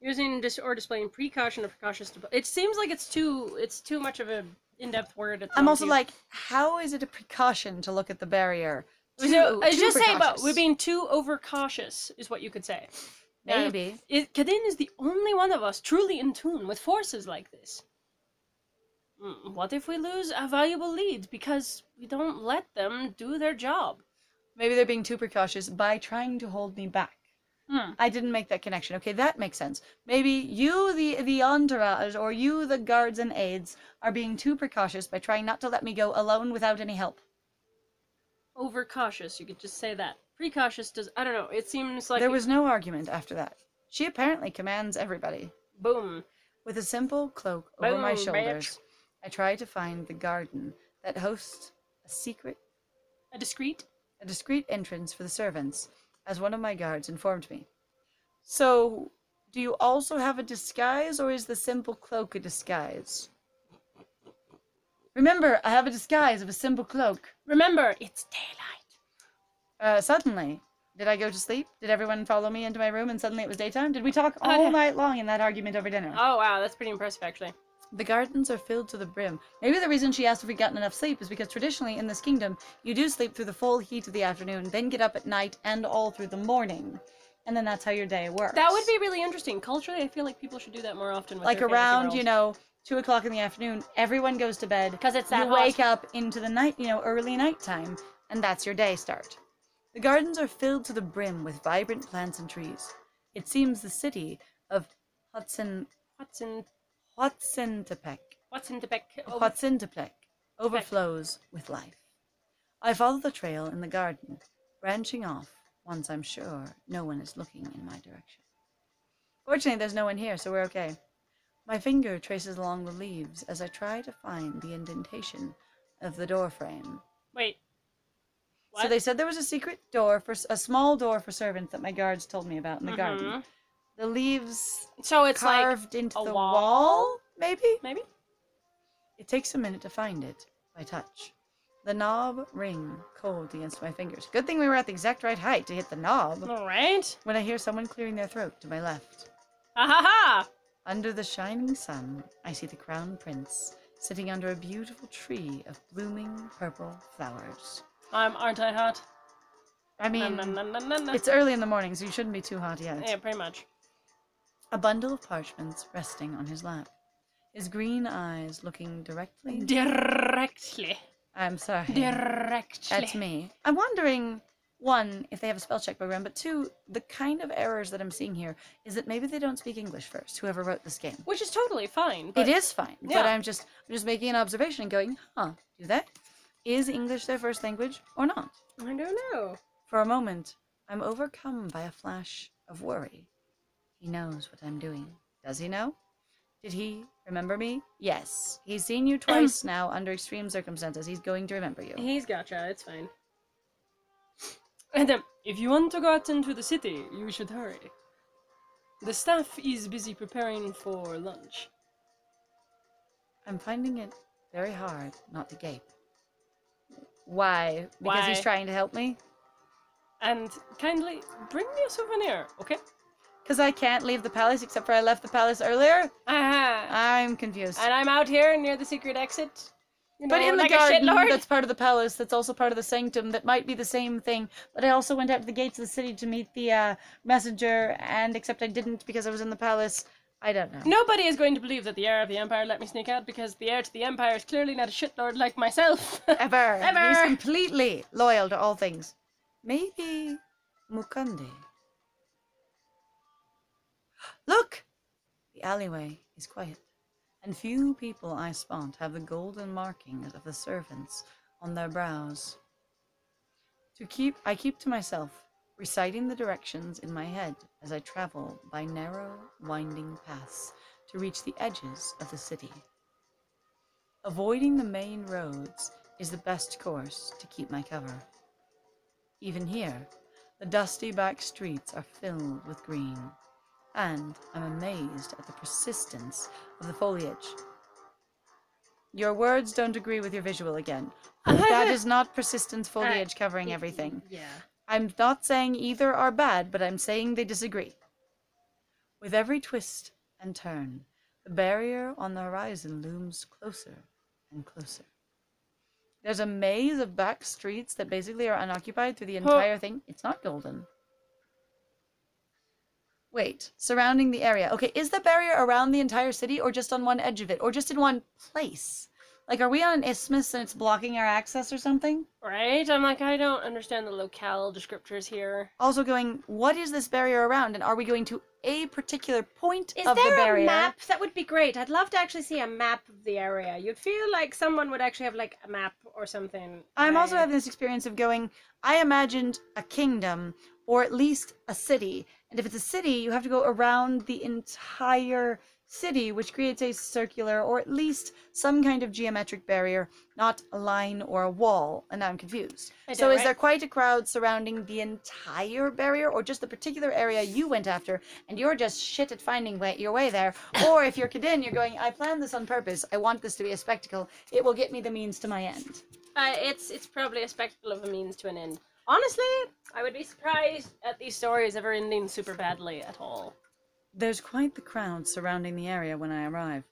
Using or displaying precaution or precautious. It seems like it's too much of a in-depth word. I'm also like, how is it a precaution to look at the barrier? Just say, but we're being too overcautious, is what you could say. Maybe. Kadin is the only one of us truly in tune with forces like this. What if we lose a valuable lead because we don't let them do their job? Maybe they're being too precautious by trying to hold me back. I didn't make that connection. Okay, that makes sense. Maybe you, the entourage, or you, the guards and aides, are being too precautious by trying not to let me go alone without any help. Overcautious, you could just say that. Precautious does, I don't know, it seems like... There was no argument after that. She apparently commands everybody. Boom. With a simple cloak over my shoulders, I try to find the garden that hosts a discreet entrance for the servants, as one of my guards informed me. So, do you also have a disguise, or is the simple cloak a disguise? Remember, I have a disguise of a simple cloak. Remember, it's daylight. Suddenly, did I go to sleep? Did everyone follow me into my room and suddenly it was daytime? Did we talk all night long in that argument over dinner? Oh, wow, that's pretty impressive, actually. The gardens are filled to the brim. Maybe the reason she asked if we'd gotten enough sleep is because traditionally in this kingdom, you do sleep through the full heat of the afternoon, then get up at night and all through the morning. And then that's how your day works. That would be really interesting. Culturally, I feel like people should do that more often with like their around, 2 o'clock in the afternoon, everyone goes to bed. Because it's that You wake up into the night, early nighttime, and that's your day start. The gardens are filled to the brim with vibrant plants and trees. It seems the city of Huatzintepec overflows with life. I follow the trail in the garden, branching off once I'm sure no one is looking in my direction. Fortunately, there's no one here, so we're okay. My finger traces along the leaves as I try to find the indentation of the door frame. Wait. What? So they said there was a secret door, a small door for servants that my guards told me about in the garden. The leaves so it's carved like into a the wall? maybe? Maybe? It takes a minute to find it by touch. The knob ring cold against my fingers. Good thing we were at the exact right height to hit the knob. All right. When I hear someone clearing their throat to my left. Ha ha ha! Under the shining sun, I see the crown prince sitting under a beautiful tree of blooming purple flowers. Aren't I hot? I mean, No. it's early in the morning, so you shouldn't be too hot yet. Yeah, pretty much. A bundle of parchments resting on his lap. His green eyes looking directly... Directly. I'm sorry. Directly. That's me. I'm wondering, one, if they have a spell check program, but two, the kind of errors that I'm seeing here is that maybe they don't speak English first, whoever wrote this game. Which is totally fine. But it is fine, yeah. but I'm just making an observation and going, do they? Is English their first language or not? I don't know. For a moment, I'm overcome by a flash of worry. He knows what I'm doing. Does he know? Did he remember me? Yes. He's seen you twice now under extreme circumstances. He's going to remember you. He's gotcha. It's fine. And if you want to go out into the city, you should hurry. The staff is busy preparing for lunch. I'm finding it very hard not to gape. Why? Because he's trying to help me? And kindly bring me a souvenir, okay? Because I can't leave the palace except for I left the palace earlier? Uh-huh. I'm confused. And I'm out here near the secret exit. You know, but in like the garden, a shitlord. that's part of the palace, that's also part of the sanctum, that might be the same thing. But I also went out to the gates of the city to meet the messenger, and except I didn't because I was in the palace. I don't know. Nobody is going to believe that the heir of the Empire let me sneak out, because the heir to the Empire is clearly not a shitlord like myself. Ever. Ever. He's completely loyal to all things. Maybe Mukundi. Look! The alleyway is quiet, and few people I spot have the golden markings of the servants on their brows. I keep to myself, reciting the directions in my head as I travel by narrow, winding paths to reach the edges of the city. Avoiding the main roads is the best course to keep my cover. Even here, the dusty back streets are filled with green, and I'm amazed at the persistence of the foliage. Your words don't agree with your visual again. That is not persistent foliage covering everything. Yeah. I'm not saying either are bad, but I'm saying they disagree. With every twist and turn, the barrier on the horizon looms closer and closer. There's a maze of back streets that basically are unoccupied through the entire thing. It's not golden. Wait, surrounding the area. Okay, is the barrier around the entire city or just on one edge of it? Or just in one place? Like, are we on an isthmus and it's blocking our access or something? Right? I'm like, I don't understand the locale descriptors here. Also going, what is this barrier around? And are we going to a particular point of the barrier? Is there a map? That would be great. I'd love to actually see a map of the area. You'd feel like someone would actually have, like, a map or something. I'm also having this experience of going, I imagined a kingdom, or at least a city. And if it's a city, you have to go around the entire city, which creates a circular, or at least some kind of geometric barrier, not a line or a wall. And now I'm confused. So is there quite a crowd surrounding the entire barrier, or just the particular area you went after, and you're just shit at finding your way there? Or if you're Kadin, you're going, I planned this on purpose. I want this to be a spectacle. It will get me the means to my end. It's probably a spectacle of a means to an end. Honestly, I would be surprised at these stories ever ending super badly at all. There's quite the crowd surrounding the area when I arrive.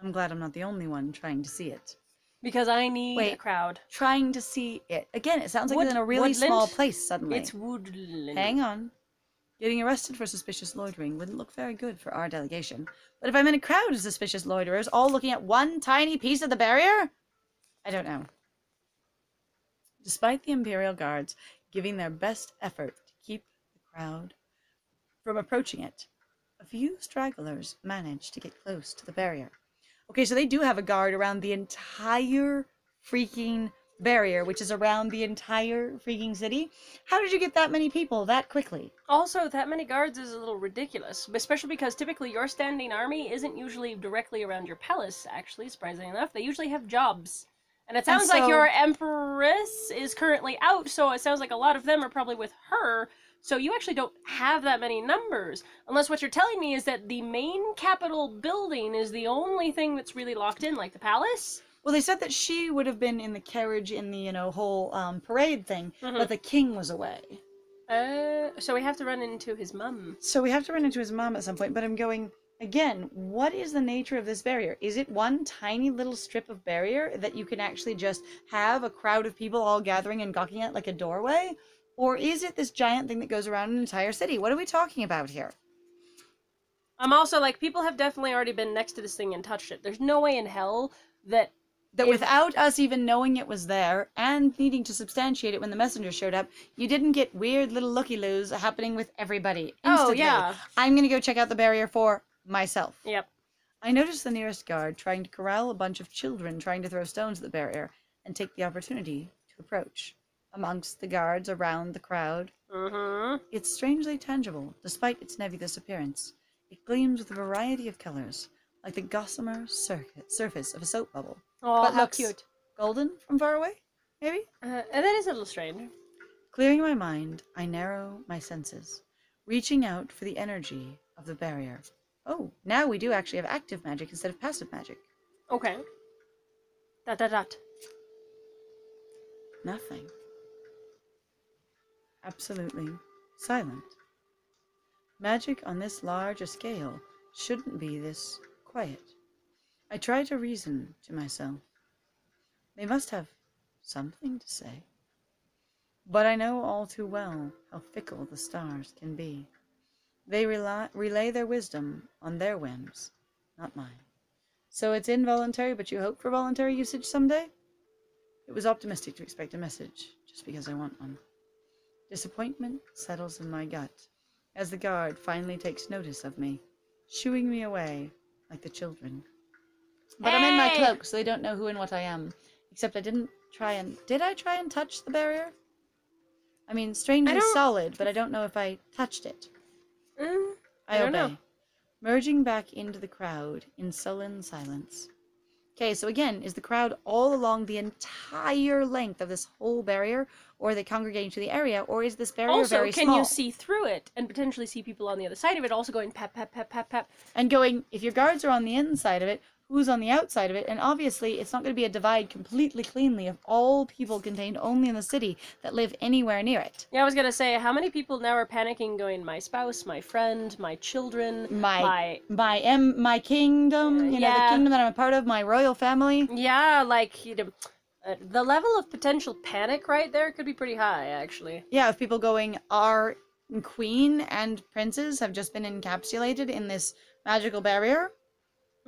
I'm glad I'm not the only one trying to see it. Because I need a crowd. Trying to see it. Again, it sounds like it's in a really small place suddenly. It's woodland. Hang on. Getting arrested for suspicious loitering wouldn't look very good for our delegation. But if I'm in a crowd of suspicious loiterers all looking at one tiny piece of the barrier? I don't know. Despite the Imperial Guards giving their best effort to keep the crowd from approaching it, a few stragglers manage to get close to the barrier. Okay, so they do have a guard around the entire freaking barrier, which is around the entire freaking city. How did you get that many people that quickly? Also, that many guards is a little ridiculous, especially because typically your standing army isn't usually directly around your palace, actually, surprisingly enough. They usually have jobs. And it sounds like your Empress is currently out, so it sounds like a lot of them are probably with her. So you actually don't have that many numbers. Unless what you're telling me is that the main capital building is the only thing that's really locked in, like the palace? Well, they said that she would have been in the carriage in the, whole parade thing, but the king was away. So we have to run into his mum. So we have to run into his mom at some point, but I'm going, again, what is the nature of this barrier? Is it one tiny little strip of barrier that you can actually just have a crowd of people all gathering and gawking at like a doorway? Or is it this giant thing that goes around an entire city? What are we talking about here? I'm also like, people have definitely already been next to this thing and touched it. There's no way in hell that without us even knowing it was there and needing to substantiate it when the messenger showed up, you didn't get weird little looky-loos happening with everybody instantly. Oh, yeah. I'm going to go check out the barrier for myself. Yep. I noticed the nearest guard trying to corral a bunch of children trying to throw stones at the barrier and take the opportunity to approach. Amongst the guards around the crowd. It's strangely tangible, despite its nebulous appearance. It gleams with a variety of colors, like the gossamer surface of a soap bubble. Oh, but how looks cute. Golden from far away, maybe? And that is a little strange. Clearing my mind, I narrow my senses, reaching out for the energy of the barrier. Oh, now we do actually have active magic instead of passive magic. Okay. Dot. Nothing. Absolutely silent. Magic on this large a scale shouldn't be this quiet. I try to reason to myself. They must have something to say. But I know all too well how fickle the stars can be. They relay their wisdom on their whims, not mine. So it's involuntary, but you hope for voluntary usage someday? It was optimistic to expect a message, just because I want one. Disappointment settles in my gut, as the guard finally takes notice of me, shooing me away like the children. But I'm in my cloak, so they don't know who and what I am. Except I didn't try and... Did I try and touch the barrier? I mean, strangely solid, but I don't know if I touched it. I obey, know. Merging back into the crowd in sullen silence. Okay, so again, is the crowd all along the entire length of this whole barrier, or are they congregating to the area, or is this barrier very small? Also, can you see through it and potentially see people on the other side of it also going pep, pep, pep, pep, pep? And going, if your guards are on the inside of it, who's on the outside of it? And obviously, it's not going to be a divide completely cleanly of all people contained only in the city that live anywhere near it. Yeah, I was going to say, how many people now are panicking going, my spouse, my friend, my children, my kingdom, you know, the kingdom that I'm a part of, my royal family? Yeah, like, you know, the level of potential panic right there could be pretty high, actually. Yeah, of people going, our queen and princes have just been encapsulated in this magical barrier.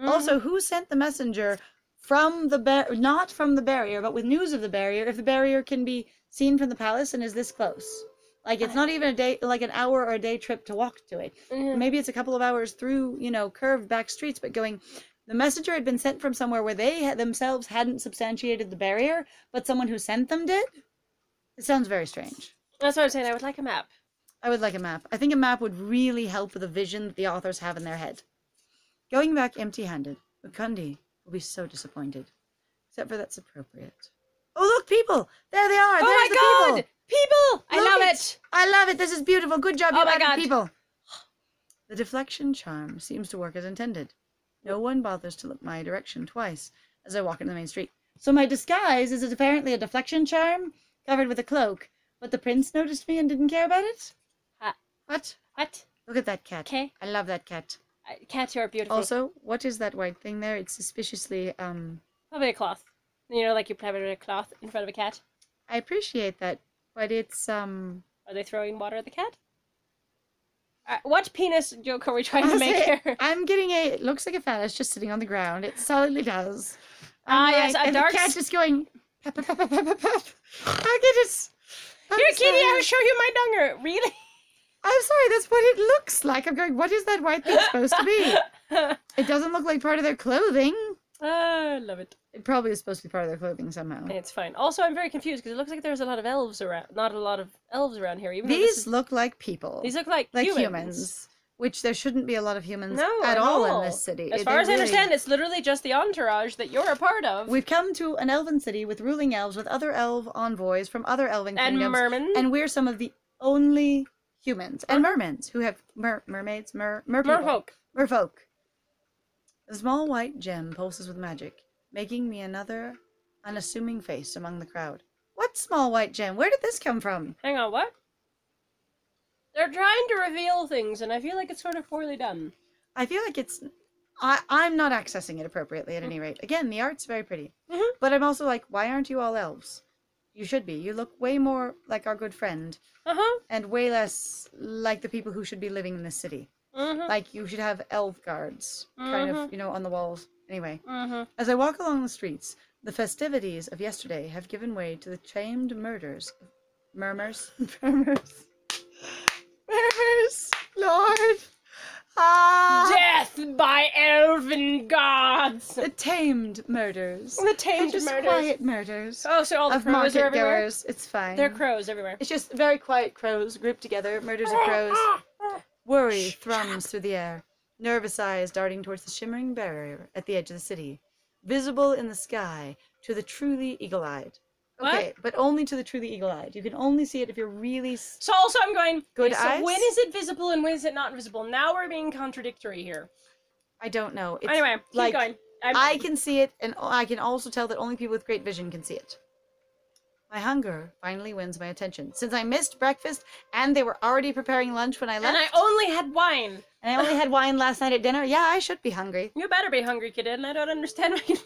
Also, who sent the messenger from the not from the barrier, but with news of the barrier, if the barrier can be seen from the palace and is this close? Like, it's not even a day, like an hour or a day trip to walk to it. Maybe it's a couple of hours through, you know, curved back streets, but going, the messenger had been sent from somewhere where they themselves hadn't substantiated the barrier, but someone who sent them did? It sounds very strange. That's what I'm saying. I would like a map. I would like a map. I think a map would really help with the vision that the authors have in their head. Going back empty-handed, Mukundi will be so disappointed. Except for that's appropriate. Oh, look, people! There they are! Oh There's my the god! People! I love it! I love it! This is beautiful! Good job, you god. people! The deflection charm seems to work as intended. No one bothers to look my direction twice as I walk into the main street. So my disguise is apparently a deflection charm covered with a cloak, but the prince noticed me and didn't care about it? What? What? Look at that cat. Okay. I love that cat. Cats are beautiful. Also, what is that white thing there? It's suspiciously, Probably a cloth. You know, like you put a cloth in front of a cat. I appreciate that, but it's, Are they throwing water at the cat? What penis joke are we trying to make here? I'm getting it looks like a phallus just sitting on the ground. It solidly does. Yes, a dark... the cat just going, pep, pep, pep, pep, pep, pep. I'll get it. Here, kitty, I'll show you my dunger. Really? I'm sorry, that's what it looks like. I'm going, what is that white thing supposed to be? It doesn't look like part of their clothing. I love it. It probably is supposed to be part of their clothing somehow. It's fine. Also, I'm very confused because it looks like there's a lot of elves around. Not a lot of elves around here. Even these look like people. These look like humans. which there shouldn't be a lot of humans No, at all in this city. As far as I understand, it's literally just the entourage that you're a part of. We've come to an elven city with ruling elves, with other elf envoys from other elven kingdoms. And mermen. And we're some of the only humans. And mermaids who have mermaids, merfolk. Merfolk. A small white gem pulses with magic, making me another unassuming face among the crowd. What small white gem? Where did this come from? Hang on, what? They're trying to reveal things, and I feel like it's sort of poorly done. I feel like it's... I'm not accessing it appropriately at any rate. Again, the art's very pretty. Mm-hmm. But I'm also like, why aren't you all elves? You should be. You look way more like our good friend. And way less like the people who should be living in this city. Like, you should have elf guards, kind of, you know, on the walls. Anyway, as I walk along the streets, the festivities of yesterday have given way to the tamed murders. Murmurs? Lord! Death by elven gods! The tamed murders. The tamed just murders. Quiet murders. Oh, so all the of crows are market everywhere? goers. It's fine. There are crows everywhere. It's just very quiet crows grouped together. Murders of crows. Worry thrums through the air. Nervous eyes darting towards the shimmering barrier at the edge of the city. Visible in the sky to the truly eagle-eyed. Okay, but only to the truly eagle-eyed. You can only see it if you're really... So also I'm going, good so eyes? when is it visible and when is it not visible? Now we're being contradictory here. I don't know. It's Anyway, keep going. I can see it, and I can also tell that only people with great vision can see it. My hunger finally wins my attention. Since I missed breakfast, and they were already preparing lunch when I left... And I only had wine. And I only had wine last night at dinner. Yeah, I should be hungry. You better be hungry, kid, and I don't understand why you're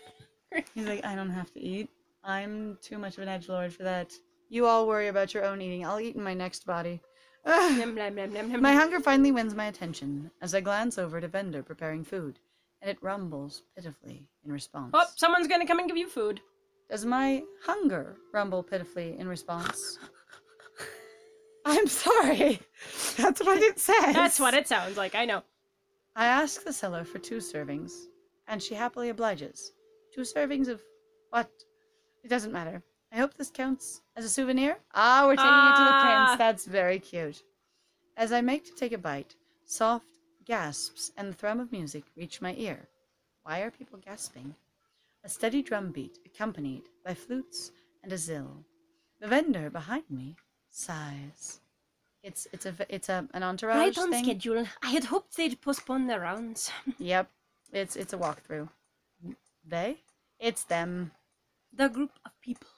hungry. He's like, I don't have to eat. I'm too much of an edgelord for that. You all worry about your own eating. I'll eat in my next body. My hunger finally wins my attention as I glance over at a vendor preparing food, and it rumbles pitifully in response. Oh, someone's gonna come and give you food. Does my hunger rumble pitifully in response? I'm sorry. That's what it says. That's what it sounds like, I know. I ask the seller for 2 servings, and she happily obliges. 2 servings of what? It doesn't matter. I hope this counts as a souvenir. Ah, we're taking it to the prince. That's very cute. As I make to take a bite, soft gasps and the thrum of music reach my ear. Why are people gasping? A steady drum beat accompanied by flutes and a zill. The vendor behind me sighs. It's an entourage Right on thing. schedule. I had hoped they'd postpone their rounds. Yep. It's a walkthrough. They? It's them. The group of people.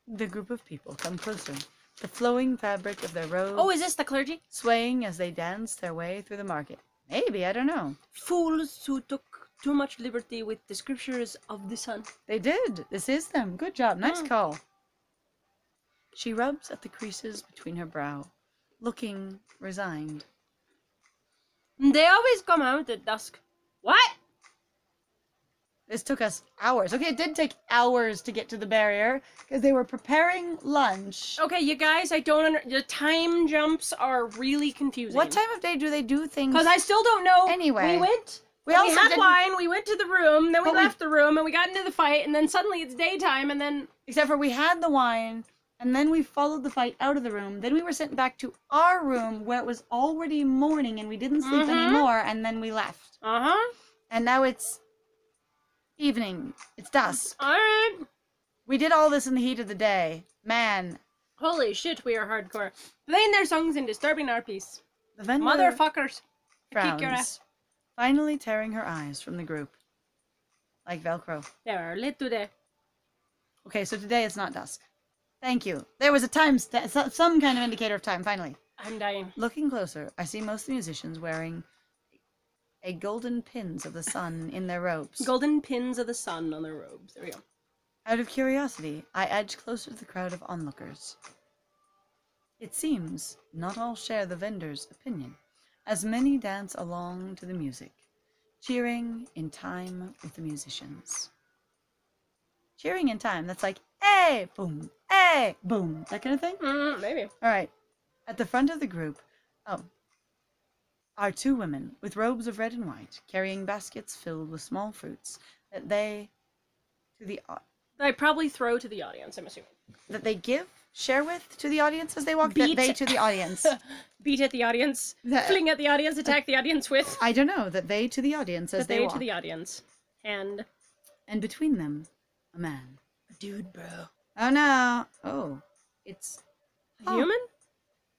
The group of people come closer, the flowing fabric of their robes... Oh, is this the clergy? ...swaying as they dance their way through the market. Maybe, I don't know. Fools who took too much liberty with the scriptures of the sun. They did. This is them. Good job. Nice call. She rubs at the creases between her brow, looking resigned. They always come out at dusk. What? This took us hours. Okay, it did take hours to get to the barrier because they were preparing lunch. Okay, you guys, I don't the time jumps are really confusing. What time of day do they do things? Because I still don't know. Anyway. We had wine, we went to the room, then we left the room, and we got into the fight, and then suddenly it's daytime, and then... Except for we had the wine, and then we followed the fight out of the room. Then we were sent back to our room where it was already morning and we didn't sleep anymore, and then we left. And now it's evening. It's dusk. Alright. We did all this in the heat of the day. Man. Holy shit, we are hardcore. Playing their songs and disturbing our peace. The vendor Motherfuckers. frowns, Kick your ass. finally tearing her eyes from the group. Like Velcro. They are lit today. Okay, so today it's not dusk. Thank you. There was a time, some kind of indicator of time, finally. I'm dying. Looking closer, I see most of the musicians wearing a golden pins of the sun in their robes. Golden pins of the sun on their robes. There we go. Out of curiosity, I edge closer to the crowd of onlookers. It seems not all share the vendor's opinion, as many dance along to the music, cheering in time with the musicians. Cheering in time, that's like, hey, boom, that kind of thing? Maybe. All right. At the front of the group, are 2 women with robes of red and white, carrying baskets filled with small fruits that they I probably throw to the audience, I'm assuming. give share with to the audience as they walk? Beat. That they to the audience. Beat at the audience. Fling at the audience. Attack the audience with. I don't know. That they to the audience as they walk. To the audience. And between them, a man. A dude, bro. Oh no. Oh. It's... A human?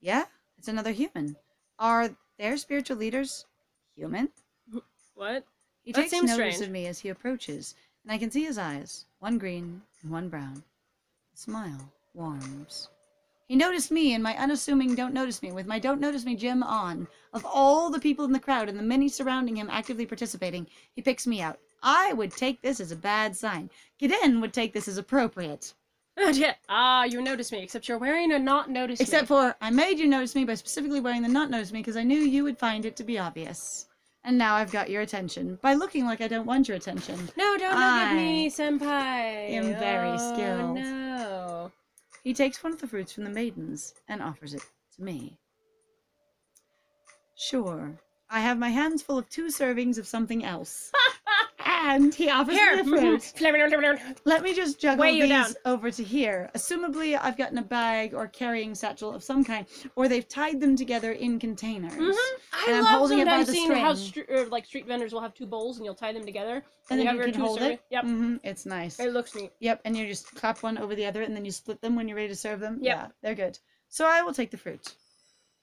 Yeah, it's another human. Are their spiritual leaders human? What? He That takes seems notice strange. of me as he approaches, and I can see his eyes, one green and one brown. The smile warms. He noticed me in my unassuming don't notice me, with my don't notice me gem on. Of all the people in the crowd and the many surrounding him actively participating, he picks me out. I would take this as a bad sign. Gideon would take this as appropriate. You notice me, except you're wearing a not notice Except me. for, I made you notice me by specifically wearing the not notice me because I knew you would find it to be obvious. And now I've got your attention, by looking like I don't want your attention. No, don't look at me, senpai. I am very skilled. No. He takes one of the fruits from the maidens and offers it to me. Sure, I have my hands full of 2 servings of something else. And he offers me the fruit. Let me just juggle these over to here. Assumably, I've gotten a bag or carrying satchel of some kind, or they've tied them together in containers. I love sometimes seeing how street vendors will have 2 bowls and you'll tie them together. And then you have can hold it. Yep. It's nice. It looks neat. Yep, and you just clap one over the other, and then you split them when you're ready to serve them. Yep. Yeah, they're good. So I will take the fruit.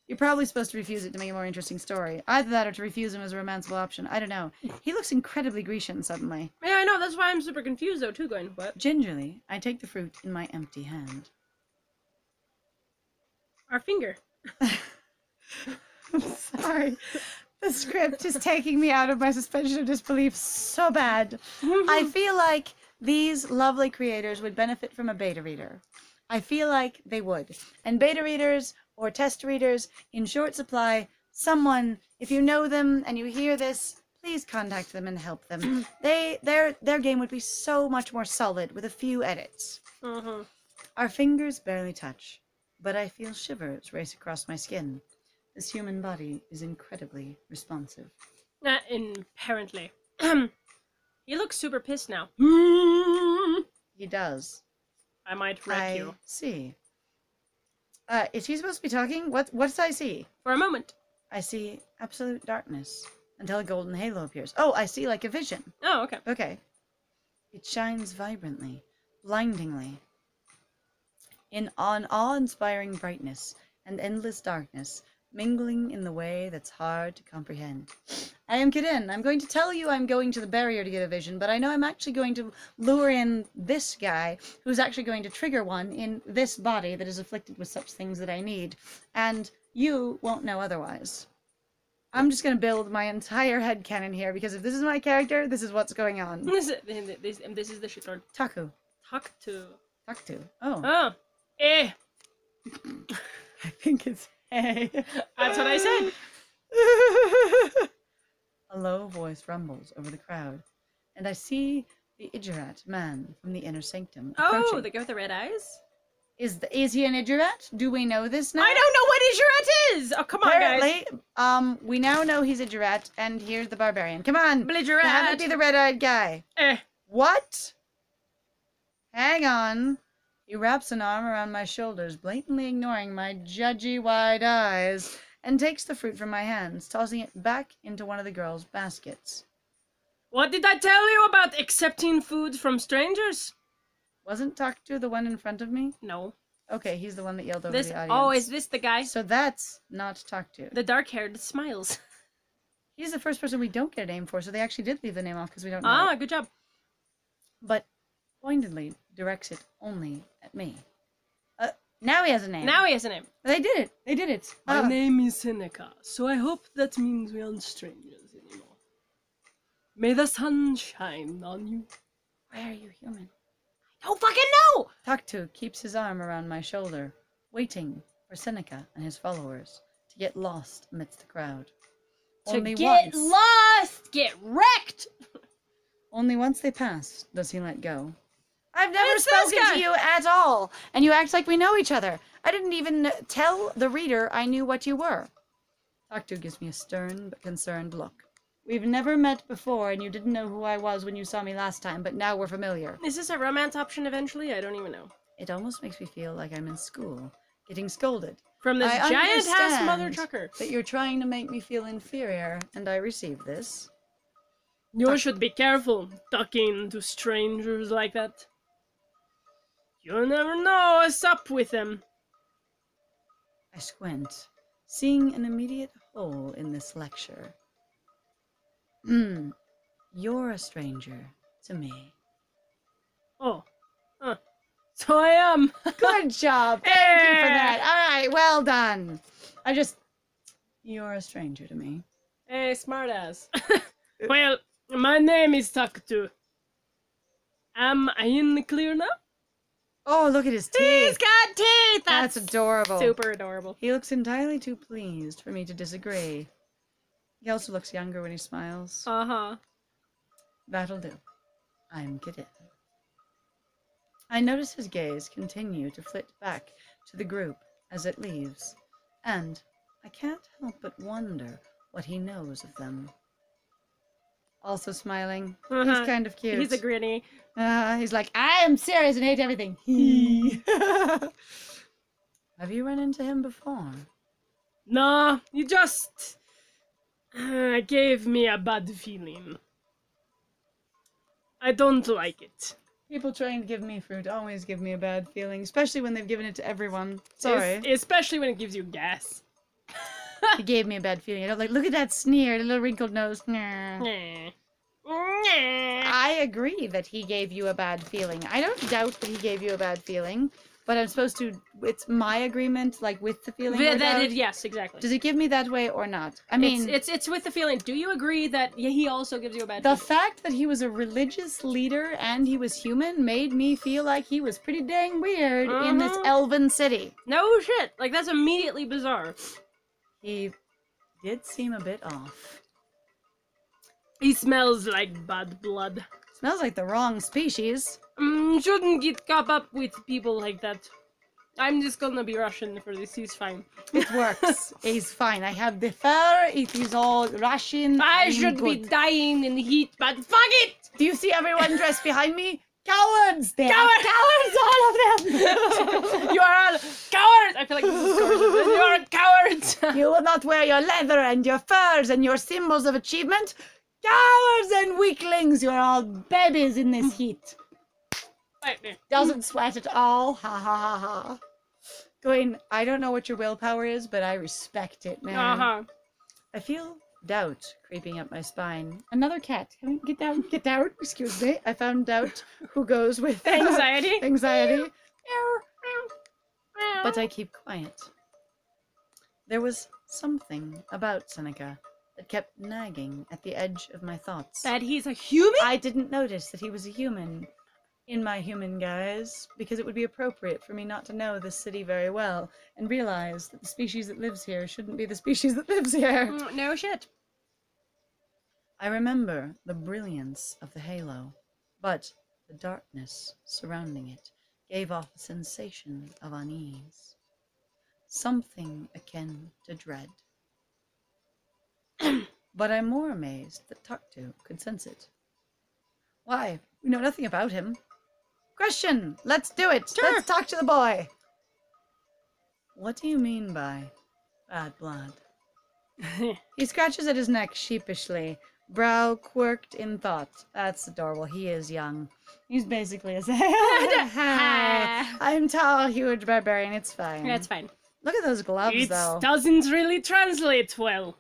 You're probably supposed to refuse it to make a more interesting story. Either that or to refuse him as a romanceable option. I don't know. He looks incredibly Grecian suddenly. Yeah, I know. That's why I'm super confused, though, too, going, what? Gingerly, I take the fruit in my empty hand. Our finger. I'm sorry. The script is taking me out of my suspension of disbelief so bad. I feel like these lovely creators would benefit from a beta reader. I feel like they would. And beta readers or test readers in short supply, someone, if you know them and you hear this, please contact them and help them. Their game would be so much more solid with a few edits. Our fingers barely touch, but I feel shivers race across my skin. This human body is incredibly responsive. Apparently. You look super pissed now. He does. I might wreck you. See. Is he supposed to be talking? What does I see? For a moment. I see absolute darkness until a golden halo appears. Oh, I see like a vision. Oh, okay. Okay. It shines vibrantly, blindingly, in an awe-inspiring brightness and endless darkness, mingling in the way that's hard to comprehend. I am Gideon. I'm going to tell you I'm going to the barrier to get a vision, but I know I'm actually going to lure in this guy, who's actually going to trigger one in this body that is afflicted with such things that I need, and you won't know otherwise. I'm just going to build my entire headcanon here, because if this is my character, this is what's going on. This is the shit lord. Taqtu. Taqtu. Taqtu. Oh. Oh. Eh. I think it's hey. That's what I said. A low voice rumbles over the crowd, and I see the Ijarat man from the inner sanctum approaching. Oh, the guy with the red eyes? Is he an Ijarat? Do we know this now? I don't know what Ijarat is! Oh, come on, guys. Apparently, we now know he's Ijarat, and here's the barbarian. Come on! Belligerent. Have it be the red-eyed guy. What? Hang on. He wraps an arm around my shoulders, blatantly ignoring my judgy wide eyes, and takes the fruit from my hands, tossing it back into one of the girls' baskets. What did I tell you about accepting food from strangers? Wasn't Taqtu the one in front of me? No. Okay, he's the one that yelled over This. the audience. Oh, is this the guy? So that's not Taqtu. The dark-haired smiles. He's the first person we don't get a name for, so they actually did leave the name off because we don't know. Ah, it. good job. But pointedly directs it only at me. Now he has a name. Now he has a name. They did it. They did it. My name is Seneca, so I hope that means we aren't strangers anymore. May the sun shine on you. Why are you human? I don't fucking know! Taqtu keeps his arm around my shoulder, waiting for Seneca and his followers to get lost amidst the crowd. Get wrecked! Only once they pass does he let go. I've never spoken to you at all, and you act like we know each other. I didn't even tell the reader I knew what you were. Taqtu gives me a stern but concerned look. We've never met before, and you didn't know who I was when you saw me last time, but now we're familiar. Is this a romance option eventually? I don't even know. It almost makes me feel like I'm in school, getting scolded. From this I giant-ass mother understand trucker. that you're trying to make me feel inferior, and I receive this. You should be careful talking to strangers like that. You never know what's up with them. I squint, seeing an immediate hole in this lecture. You're a stranger to me. Oh. Huh. So I am. Good job. Thank you for that. All right, well done. You're a stranger to me. Hey, smartass. Well, my name is Taqtu. Am I in the clear now? Oh, look at his teeth. He's got teeth! That's adorable. Super adorable. He looks entirely too pleased for me to disagree. He also looks younger when he smiles. Uh-huh. That'll do. I'm kidding. I notice his gaze continue to flit back to the group as it leaves, and I can't help but wonder what he knows of them. Also smiling. He's kind of cute. He's a grinny. He's like, I am serious and hate everything. Have you run into him before? No, he just gave me a bad feeling. I don't like it. People trying to give me fruit always give me a bad feeling, especially when they've given it to everyone. Sorry. Especially when it gives you gas. He gave me a bad feeling. I don't like, look at that sneer, the little wrinkled nose. I agree that he gave you a bad feeling. I don't doubt that he gave you a bad feeling, but I'm supposed to, it's my agreement, like, with the feeling. Yes, exactly. Does it give me that way or not? I mean, it's with the feeling. Do you agree that he also gives you a bad the feeling? fact that he was a religious leader and he was human made me feel like he was pretty dang weird in this elven city. No shit. Like, that's immediately bizarre. He did seem a bit off. He smells like bad blood. Smells like the wrong species. Shouldn't get caught up with people like that. I'm just gonna be Russian for this. He's fine. It works. He's fine. I have the fur. It is all Russian. I should be dying in the heat, but fuck it! Do you see everyone dressed behind me? Cowards! They are Cowards, all of them! You are all cowards! I feel like this is gorgeous. You are cowards! You will not wear your leather and your furs and your symbols of achievement. Cowards and weaklings! You're all babies in this heat. Doesn't sweat at all. Ha ha ha ha. Going, I don't know what your willpower is, but I respect it, man. Uh-huh. I feel doubt creeping up my spine. Another cat. Get down. Get down. Excuse me. I found doubt who goes with Anxiety. Anxiety. But I keep quiet. There was something about Seneca that kept nagging at the edge of my thoughts. That he's a human? I didn't notice that he was a human in my human guise, because it would be appropriate for me not to know this city very well, and realize that the species that lives here shouldn't be the species that lives here. No shit. I remember the brilliance of the halo, but the darkness surrounding it gave off a sensation of unease. Something akin to dread. But I'm more amazed that Taqtu could sense it. Why? We know nothing about him. Question! Let's do it! Sure. Let's talk to the boy! What do you mean by bad blood? He scratches at his neck sheepishly, brow quirked in thought. That's adorable. He is young. He's basically a I'm tall, huge barbarian. It's fine. That's fine. Look at those gloves, though. It doesn't really translate well.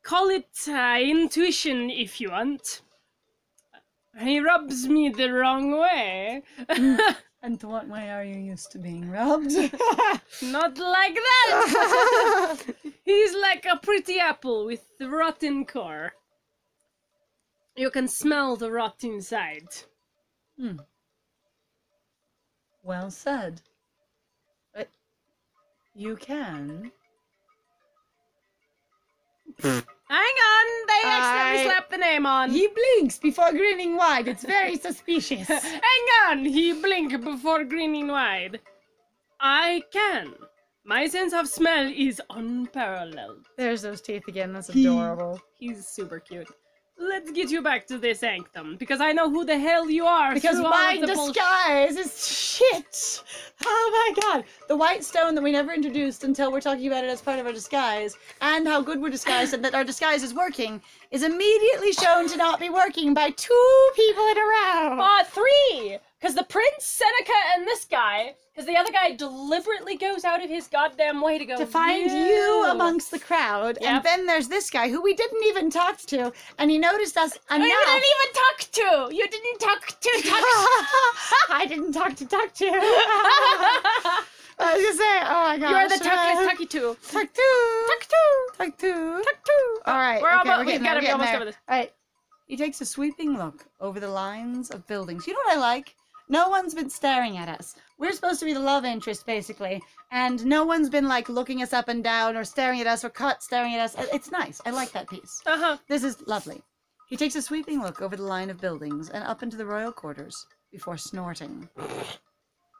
Call it intuition if you want. He rubs me the wrong way. And to what way are you used to being rubbed? Not like that! He's like a pretty apple with the rotten core. You can smell the rot inside. Well said. But you can. Hang on! They accidentally slapped the name on. He blinks before grinning wide. It's very suspicious. Hang on! He blinked before grinning wide. I can. My sense of smell is unparalleled. There's those teeth again. That's adorable. He's super cute. let's get you back to the sanctum, because I know who the hell you are. Because through all my of the disguise is shit! Oh my god! The white stone that we never introduced until we're talking about it as part of our disguise, and how good we're disguised and that our disguise is working, is immediately shown to not be working by 2 people in a row! 3! Because the prince, Seneca, and this guy, because the other guy deliberately goes out of his goddamn way to go To find you amongst the crowd, and then there's this guy who we didn't even talk to, and he noticed us enough. You didn't even talk to! You didn't talk to! I didn't talk to. I was gonna say, oh my gosh. You're the Taqtu. Taqtu. Taqtu. Alright, We've got to be almost over this. Alright. He takes a sweeping look over the lines of buildings. You know what I like? No one's been staring at us. We're supposed to be the love interest, basically. And no one's been, like, looking us up and down or staring at us or caught staring at us. It's nice. I like that piece. This is lovely. He takes a sweeping look over the line of buildings and up into the royal quarters before snorting.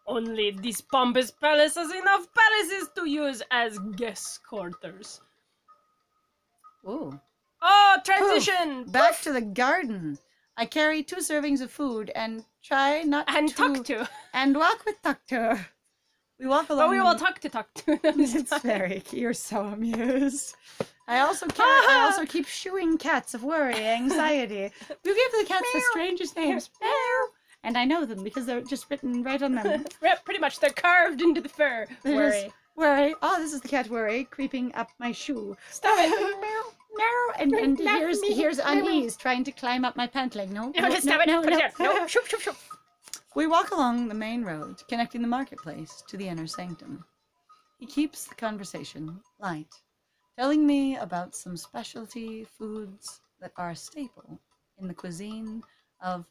Only this pompous palace has enough palaces to use as guest quarters. Ooh. Oh, transition! Poof. Back to the garden. I carry 2 servings of food and try not and to... Taqtu. And walk with Taqtu. We walk along... But we will talk to Taqtu. It's very... You're so amused. I also keep shooing cats of worry, anxiety. You give the cats the strangest names. And I know them because they're just written right on them. Pretty much, they're carved into the fur. Worry. Worry. Oh, this is the cat Worry creeping up my shoe. Stop it. No, and here's Unease trying to climb up my pant leg. No, Shoop. We walk along the main road, connecting the marketplace to the inner sanctum. He keeps the conversation light, telling me about some specialty foods that are a staple in the cuisine of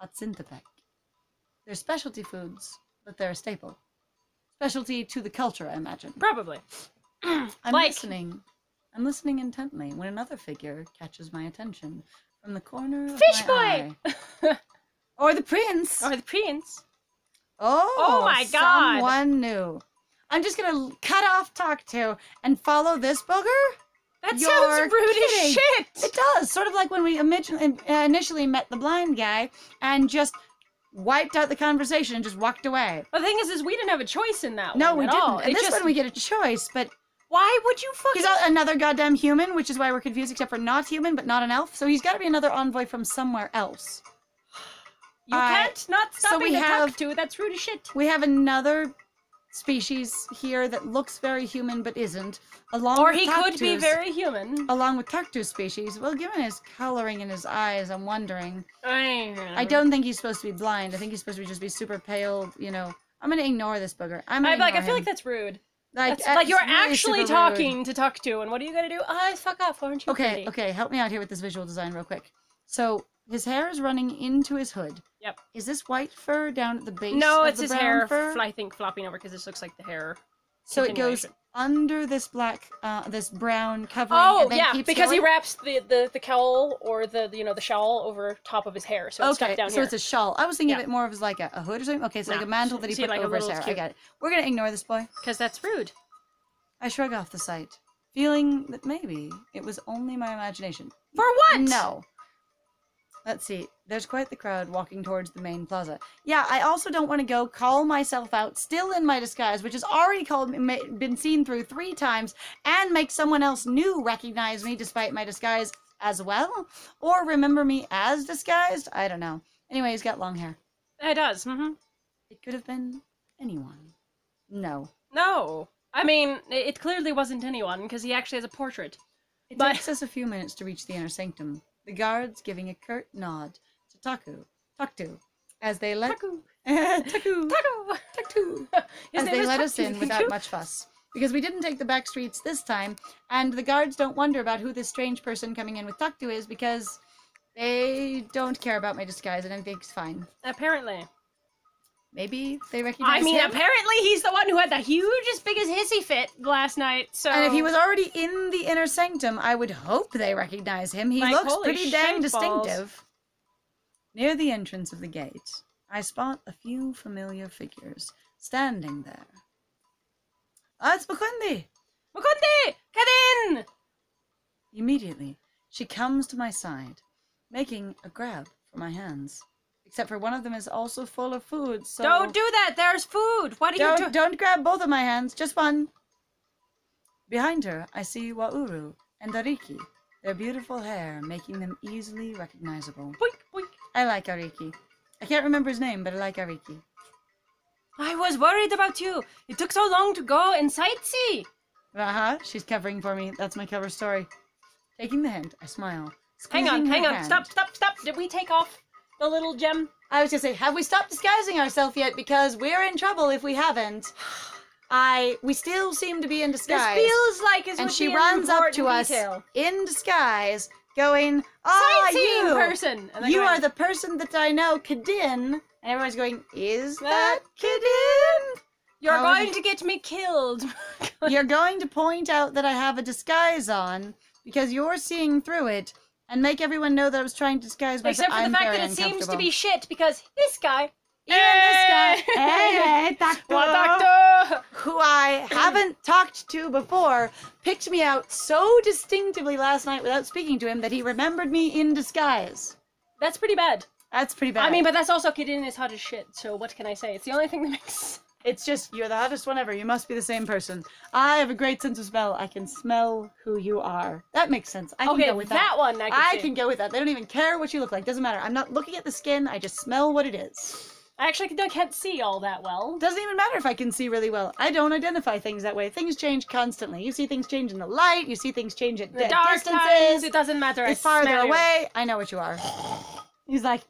Hatzintepec. They're specialty foods, but they're a staple. Specialty to the culture, I imagine. Probably. I'm listening intently when another figure catches my attention from the corner of Fishboy! my eye. Or the prince! Oh my god! Someone new. I'm just gonna cut off Taqtu and follow this booger? That sounds rude as shit! It does! Sort of like when we initially met the blind guy and just wiped out the conversation and just walked away. Well, the thing is we didn't have a choice in that No, one we at didn't. all. And this one we get a choice, but... Why would you fucking... He's another goddamn human, which is why we're confused, except for not human, but not an elf. So he's got to be another envoy from somewhere else. You can't not stop being a Taqtu. That's rude as shit. We have another species here that looks very human, but isn't. Or he could be very human. Along with Taqtu's species. Well, given his coloring in his eyes, I'm wondering. I don't think he's supposed to be blind. I think he's supposed to just be super pale, you know. I'm going to ignore this booger. I feel like that's rude. Like you're really actually talking to Taqtu, and what are you gonna do? Fuck off, aren't you? Okay, help me out here with this visual design real quick. So his hair is running into his hood. Yep. Is this white fur down at the base? No, of it's the his brown hair. fur? I think flopping over because this looks like the hair. So it goes under this black, this brown covering. Oh and then yeah, keeps because going? he wraps the cowl or the shawl over top of his hair, so it's stuck down here. So it's a shawl. I was thinking of it more of as like a hood or something. Okay, so like a mantle that he put over his hair. I got it. We're gonna ignore this boy because that's rude. I shrug off the sight, feeling that maybe it was only my imagination. For what? No. Let's see. There's quite the crowd walking towards the main plaza. Yeah, I also don't want to go call myself out, still in my disguise, which has already been seen through 3 times, and make someone else new recognize me despite my disguise as well, or remember me as disguised. I don't know. Anyway, he's got long hair. It does. It could have been anyone. No. I mean, it clearly wasn't anyone, because he actually has a portrait. It takes us a few minutes to reach the inner sanctum, the guards giving a curt nod to Taqtu, as they let Taqtu, as they let us in without much fuss. Because we didn't take the back streets this time, and the guards don't wonder about who this strange person coming in with Taqtu is, because they don't care about my disguise, and everything's fine. Apparently. Maybe they recognize him. Apparently he's the one who had the hugest, biggest hissy fit last night, so... And if he was already in the inner sanctum, I would hope they recognize him. He looks pretty dang distinctive. Near the entrance of the gate, I spot a few familiar figures standing there. It's Mukundi! Mukundi! Get in! Immediately, she comes to my side, making a grab for my hands. Except for one of them is also full of food, so... Don't do that! There's food! What are you doing? Don't grab both of my hands, just one. Behind her, I see Wauru and Ariki, their beautiful hair making them easily recognizable. Boink, boink. I like Ariki. I can't remember his name, but I like Ariki. I was worried about you. It took so long to go and sightsee. She's covering for me. That's my cover story. Taking the hint, I smile. Hang on. Hand. Stop. Did we take off the little gem? I was gonna say, have we stopped disguising ourselves yet? Because we're in trouble if we haven't. We still seem to be in disguise. This feels like it's and she runs up to us in disguise, going, sightseeing person. And you are the person that I know, Kadin. And everyone's going, is that Kadin? You're going to get me killed. You're going to point out that I have a disguise on because you're seeing through it and make everyone know that I was trying to disguise myself. Except for the fact that it seems to be shit because this guy, this guy, hey, Taqtu, who I haven't talked to before, picked me out so distinctively last night without speaking to him that he remembered me in disguise. That's pretty bad. That's pretty bad. I mean, but that's also Kadin is hot as shit, so what can I say? It's the only thing that makes... It's just, you're the hottest one ever. You must be the same person. I have a great sense of smell. I can smell who you are. That makes sense. I can go with that. that one I can go with that. They don't even care what you look like. Doesn't matter. I'm not looking at the skin. I just smell what it is. I actually can't see all that well. Doesn't even matter if I can see really well. I don't identify things that way. Things change constantly. You see things change in the light. You see things change at the dark distances. Times, it doesn't matter. It's farther away. I know what you are. He's like,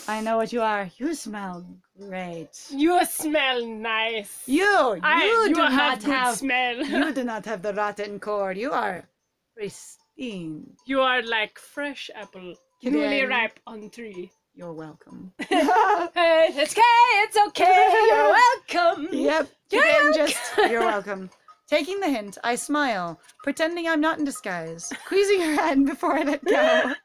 I know what you are. You smell great. You smell nice. You do not have smell. You do not have the rotten cord. You are pristine. You are like fresh apple, newly ripe on tree. You're welcome. Hey, it's okay. You're welcome. Yep. You're welcome. Taking the hint, I smile, pretending I'm not in disguise, squeezing her hand before I let go.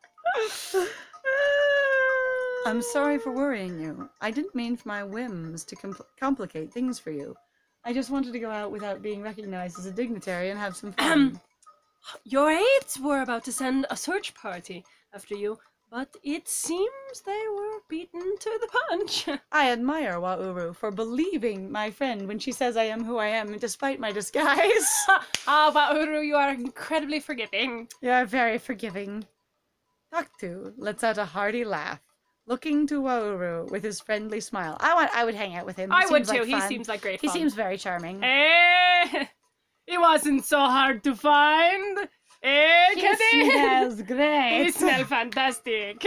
I'm sorry for worrying you. I didn't mean for my whims to complicate things for you. I just wanted to go out without being recognized as a dignitary and have some fun. Your aides were about to send a search party after you, but it seems they were beaten to the punch. I admire Wauru for believing my friend when she says I am who I am, despite my disguise. Wauru, you are incredibly forgiving. You are very forgiving. Taqtu lets out a hearty laugh, looking to Wauru with his friendly smile. I would hang out with him. I would too. He seems like great fun. He seems very charming. It wasn't so hard to find. He smells great. He smells fantastic.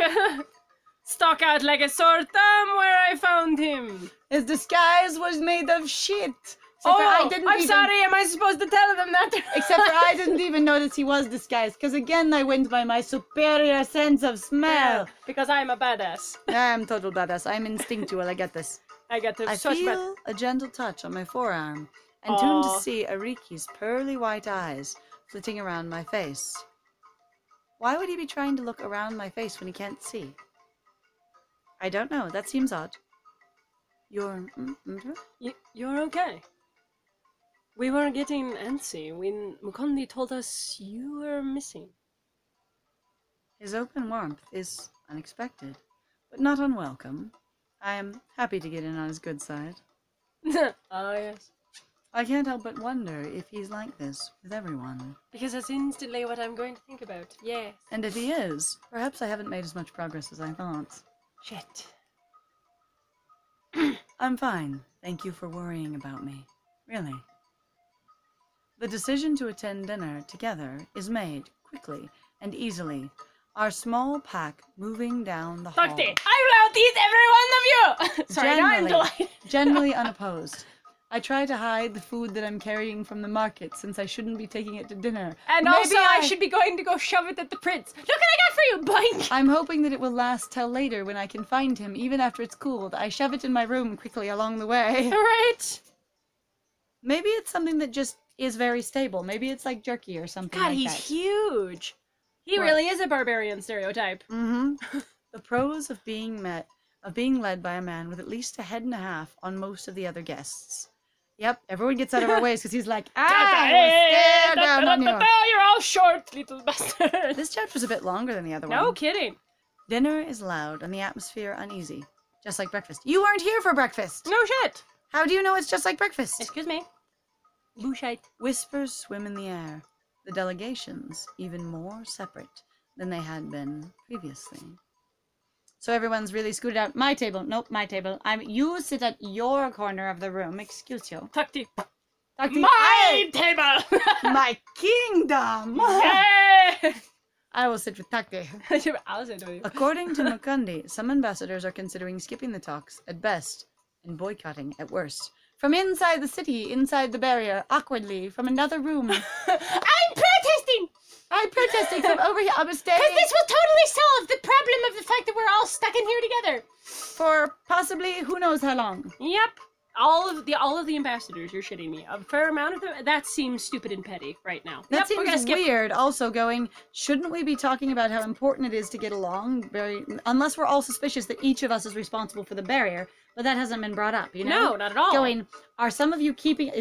Stuck out like a sore thumb where I found him. His disguise was made of shit. I'm sorry, am I supposed to tell them that? Except for I didn't even notice he was disguised, because again I went by my superior sense of smell. Because I'm a badass. I'm total badass. I'm instinctual, I get this. I feel a gentle touch on my forearm, and tuned to see Ariki's pearly white eyes flitting around my face. Why would he be trying to look around my face when he can't see? I don't know, that seems odd. You're okay. We were getting antsy when Mukondi told us you were missing. His open warmth is unexpected, but not unwelcome. I am happy to get in on his good side. Yes. I can't help but wonder if he's like this with everyone. Because that's instantly what I'm going to think about, yes. And if he is, perhaps I haven't made as much progress as I thought. Shit. I'm fine. Thank you for worrying about me. Really. The decision to attend dinner together is made quickly and easily, our small pack moving down the hall. I will out-eat every one of you! Sorry, now I'm delighted. Generally unopposed. I try to hide the food that I'm carrying from the market since I shouldn't be taking it to dinner. And maybe also I should be going to go shove it at the prince. Look what I got for you, boink! I'm hoping that it will last till later when I can find him, even after it's cooled. I shove it in my room quickly along the way. Right. Maybe it's something that just is very stable. Maybe it's like jerky or something like that. God, he's huge. He really is a barbarian stereotype. Mm-hmm. The pros of being led by a man with at least a head and a half on most of the other guests. Yep, everyone gets out of our ways because he's like, stare down on you. You're all short, little bastard. This chapter's a bit longer than the other one. No kidding. Dinner is loud and the atmosphere uneasy, just like breakfast. You weren't here for breakfast! No shit! How do you know it's just like breakfast? Excuse me. Bullshit. Whispers swim in the air, the delegations even more separate than they had been previously. So everyone's really scooted out. My table. Nope, my table. You sit at your corner of the room. Excuse you. Taqtu. Taqtu, My table! my kingdom! Yeah! I will sit with Taqtu. I'll say no. According to Mukundi, some ambassadors are considering skipping the talks at best and boycotting at worst. From inside the city, inside the barrier, awkwardly, from another room. I'm protesting! I'm protesting from over here. I'm staying. Because this will totally solve the problem of the fact that we're all stuck in here together. For possibly who knows how long. Yep. All of the ambassadors, you're shitting me. A fair amount of them. That seems stupid and petty right now. That Yep, we're gonna seems skip. weird. Also going, shouldn't we be talking about how important it is to get along? Unless we're all suspicious that each of us is responsible for the barrier, but that hasn't been brought up, you know? No, not at all. Going, is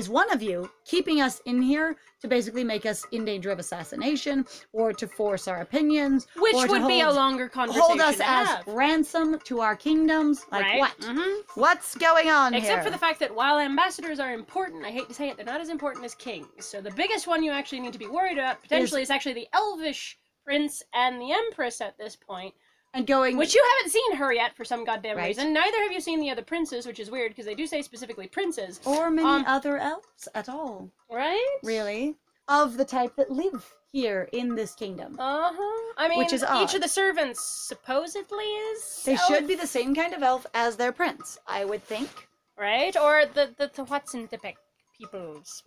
one of you keeping us in here to basically make us in danger of assassination, or to force our opinions, Which or to would be a longer conversation hold us to as have. ransom to our kingdoms? Like Right? what? Mhm. What's going on Except here? for the fact that while ambassadors are important, I hate to say it, they're not as important as kings. So the biggest one you actually need to be worried about potentially is actually the elvish prince and the empress at this point. And going, Which you haven't seen her yet for some goddamn Right. reason. Neither have you seen the other princes, which is weird because they do say specifically princes. or many other elves at all, Right? really, of the type that live here in this kingdom. Uh-huh. I mean, Which is each odd. of the servants supposedly is They elf, should be the same kind of elf as their prince, I would think. right? Or the what's in the peoples.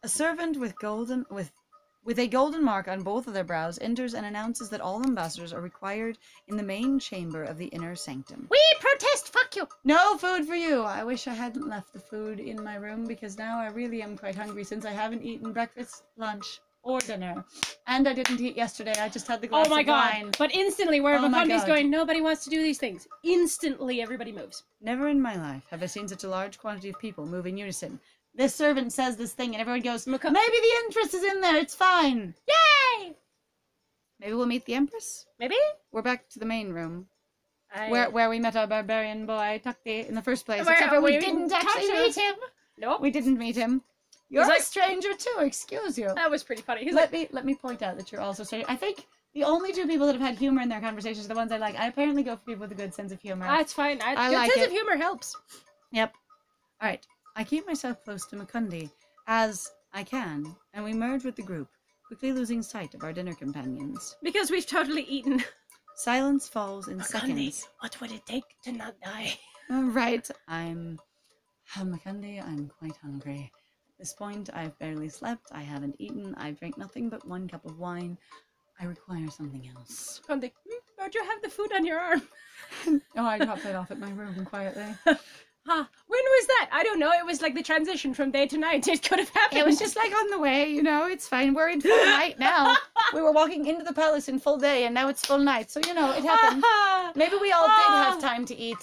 A servant with a golden mark on both of their brows enters and announces that all ambassadors are required in the main chamber of the inner sanctum. We protest, fuck you! No food for you! I wish I hadn't left the food in my room because now I really am quite hungry since I haven't eaten breakfast, lunch, or dinner. And I didn't eat yesterday, I just had the glass Oh my of god. wine. But instantly, where Oh my Makondi's God. going, nobody wants to do these things. Instantly, everybody moves. Never in my life have I seen such a large quantity of people move in unison. This servant says this thing and everyone goes, maybe the Empress is in there, it's fine. Yay! Maybe we'll meet the Empress? Maybe? We're back to the main room. I... Where we met our barbarian boy, Taqtu, in the first place. Where- Except for we we didn't talked actually to meet him. Nope. We didn't meet him. You're He's a like- stranger too, excuse you. That was pretty funny. He's Let me point out that you're also stranger. I think the only two people that have had humor in their conversations are the ones I like. I apparently go for people with a good sense of humor. That's fine. I Good like sense it. of humor helps. Yep. Alright. I keep myself close to Mukundi as I can, and we merge with the group, quickly losing sight of our dinner companions. Because we've totally eaten. Silence falls in Makondi, seconds. what would it take to not die? Right. Mukundi, I'm quite hungry. At this point, I've barely slept, I haven't eaten, I've drank nothing but 1 cup of wine. I require something else. Makondi, don't you have the food on your arm? Oh, I dropped it off at my room quietly. Huh. When was that? I don't know. It was like the transition from day to night. It could have happened. It was just like on the way, you know, it's fine. We're in full night now. We were walking into the palace in full day and now it's full night. So, you know, it happened. Maybe we all did have time to eat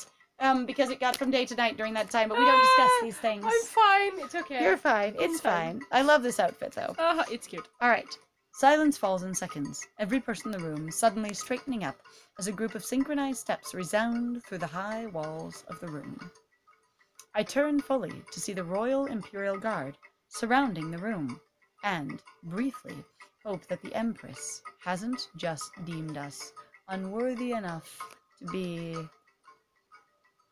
because it got from day to night during that time, but we don't discuss these things. I'm fine. It's okay. You're fine. It's fine. I love this outfit though. It's cute. All right. Silence falls in seconds, every person in the room suddenly straightening up as a group of synchronized steps resound through the high walls of the room. I turn fully to see the Royal Imperial Guard surrounding the room, and, briefly, hope that the Empress hasn't just deemed us unworthy enough to be...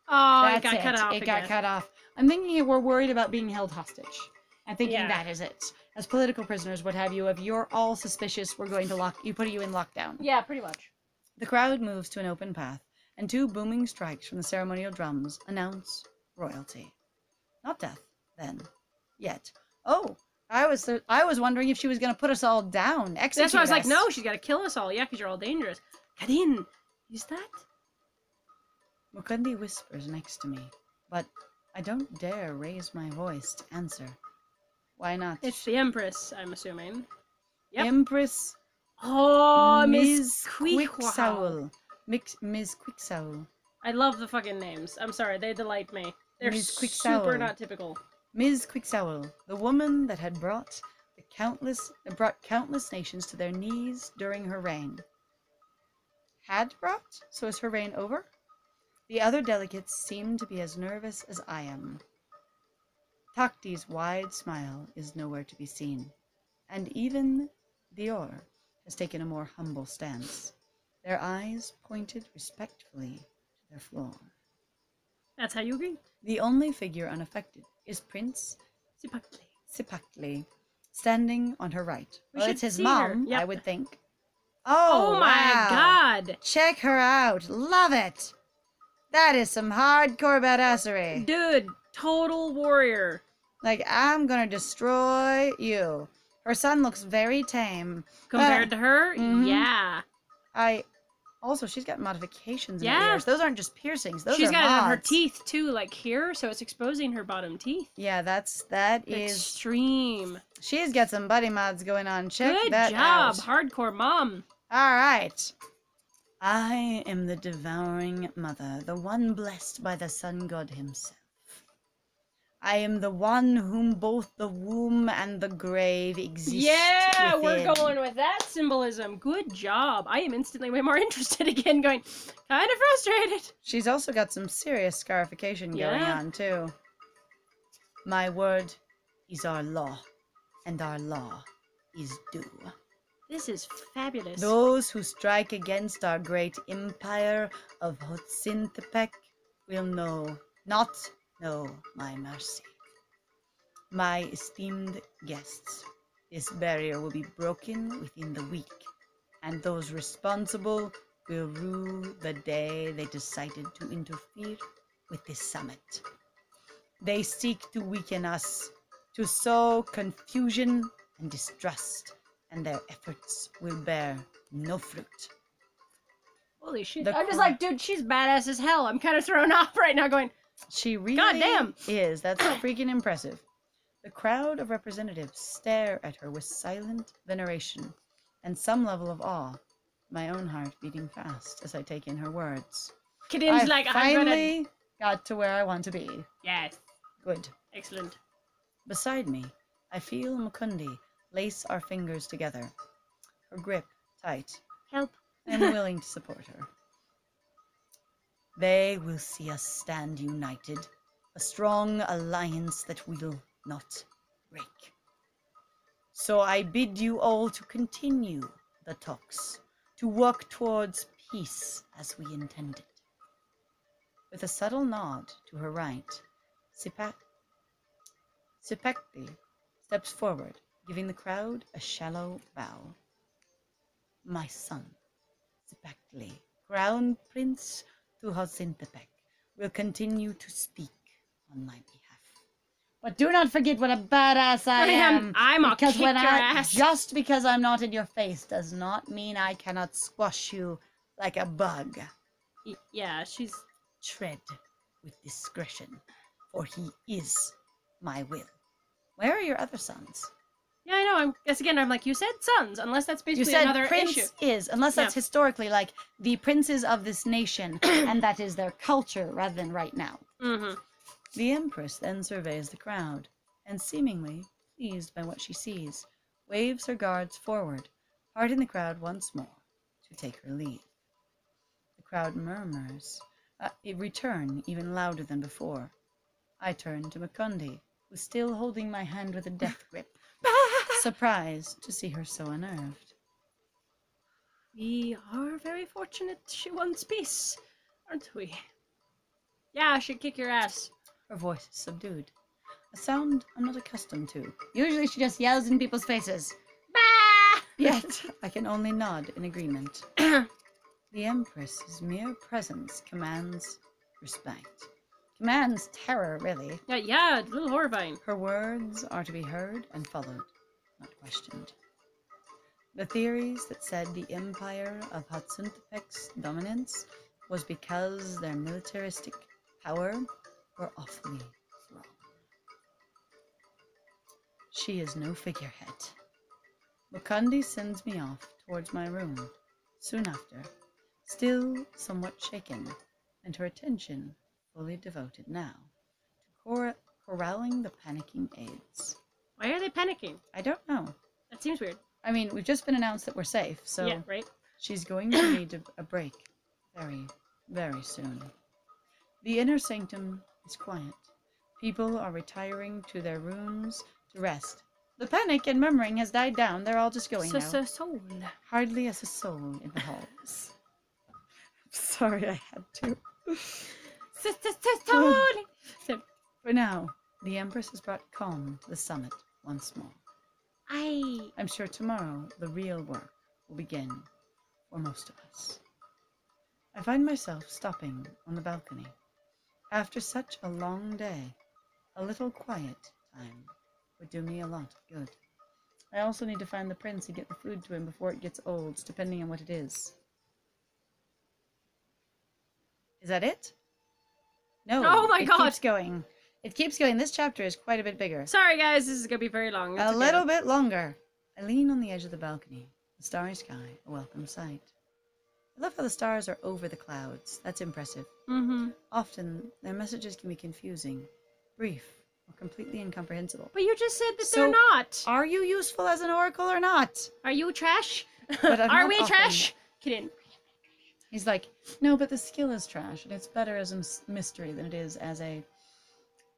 Oh, That's it got cut off It again. got cut off. I'm thinking we're worried about being held hostage. I'm thinking Yeah. that is it. As political prisoners, what have you, if you're all suspicious, we're going to put you in lockdown. Yeah, pretty much. The crowd moves to an open path, and 2 booming strikes from the ceremonial drums announce royalty. Not death, then. Yet. Oh, I was wondering if she was going to put us all down. Execute That's why I was like, us. no, she's got to kill us all. Yeah, because you're all dangerous. Karin, is that? Mukundi whispers next to me, but I don't dare raise my voice to answer. Why not? It's the Empress, I'm assuming. Yep. Empress Oh, Ms. Quicksowl. Quicksowl. Ms. Quicksowl. I love the fucking names. I'm sorry, they delight me. They're Ms. super Quicksowl. not typical. Ms. Quicksowl, the woman that had brought countless nations to their knees during her reign. had brought, so is her reign over? The other delegates seem to be as nervous as I am. Taqtu's wide smile is nowhere to be seen, and even Dior has taken a more humble stance, their eyes pointed respectfully to their floor. That's how you agree? The only figure unaffected is Prince Sipakli. Sipakli, standing on her right. Well, it's his see mom, her. Yep. I would think. Oh my wow. god! Check her out. Love it. That is some hardcore badassery. Dude, total warrior. Like, I'm gonna destroy you. Her son looks very tame. Compared to her? Mhm. Yeah. Also, she's got modifications in her Yeah. ears. Those aren't just piercings. Those She's are got it on her mods. teeth too, like here, so it's exposing her bottom teeth. Yeah, that is. Extreme. She's got some buddy mods going on. Check Good that job, out. hardcore mom. All right. I am the devouring mother, the one blessed by the sun god himself. I am the one whom both the womb and the grave exist Yeah, within. we're going with that symbolism. Good job. I am instantly way more interested again, going kind of frustrated. She's also got some serious scarification going Yeah. on, too. My word is our law, and our law is due. This is fabulous. Those who strike against our great empire of Hotsintepec will not know my mercy. My esteemed guests, this barrier will be broken within the week, and those responsible will rue the day they decided to interfere with this summit. They seek to weaken us, to sow confusion and distrust, and their efforts will bear no fruit. Holy shit. The I'm just cr- like, dude, she's badass as hell. I'm kind of thrown off right now going, She really Goddamn. is. That's freaking impressive. The crowd of representatives stare at her with silent veneration and some level of awe, my own heart beating fast as I take in her words. Kadim's I like, I'm finally got to where I want to be. Yes. Good. Excellent. Beside me, I feel Mukundi lace our fingers together, her grip tight. Help. I am willing to support her. They will see us stand united, a strong alliance that will not break. So I bid you all to continue the talks, to work towards peace as we intended. With a subtle nod to her right, Sipakli steps forward, giving the crowd a shallow bow. My son, Sipakli, Crown Prince to Hotsintepec, will continue to speak on my behalf. But do not forget what a badass I am. I'm a kick your ass. Just because I'm not in your face does not mean I cannot squash you like a bug. Yeah, she's... Tread with discretion, for he is my will. Where are your other sons? Yeah, I know. I'm like, you said sons, unless that's You basically said another prince issue. is, unless that's Yeah. historically like the princes of this nation, and that is their culture rather than right now. Mm-hmm. The Empress then surveys the crowd, and seemingly pleased by what she sees, waves her guards forward, parting the crowd once more to take her leave. The crowd murmurs, it return even louder than before. I turn to Mukundi, who's still holding my hand with a death grip, surprised to see her so unnerved. We are very fortunate she wants peace, aren't we? Yeah, she'd kick your ass. Her voice is subdued, a sound I'm not accustomed to. Usually she just yells in people's faces. Bah! Yet I can only nod in agreement. The Empress's mere presence commands respect. Commands terror, really. Yeah, a little horrifying. Her words are to be heard and followed, not questioned. The theories that said the empire of Hotsintepec's dominance was because their militaristic power were awfully wrong. She is no figurehead. Mukundi sends me off towards my room, soon after, still somewhat shaken, and her attention fully devoted now to corralling the panicking aides. Why are they panicking? I don't know. That seems weird. I mean, we've just been announced that we're safe, so Yeah, right? She's going to need a break very, very soon. The inner sanctum is quiet. People are retiring to their rooms to rest. The panic and murmuring has died down. They're all just going now. Soul. Hardly as a soul in the halls. Sorry, I had to. Soul. For now, the Empress has brought calm to the summit once more. I'm sure tomorrow the real work will begin for most of us. I find myself stopping on the balcony. After such a long day, a little quiet time would do me a lot of good. I also need to find the prince and get the food to him before it gets old, depending on what it is. Is that it? No. Oh my God. It keeps going. It keeps going. This chapter is quite a bit bigger. Sorry, guys. This is going to be very long. A little bit longer. I lean on the edge of the balcony. The starry sky, a welcome sight. I love how the stars are over the clouds. That's impressive. Mm-hmm. Often, their messages can be confusing, brief, or completely incomprehensible. But you just said that So, they're not. Are you useful as an oracle or not? Are you trash? But I'm Are not we often- trash? Get in. He's like, no, but the skill is trash, and it's better as a mystery than it is as a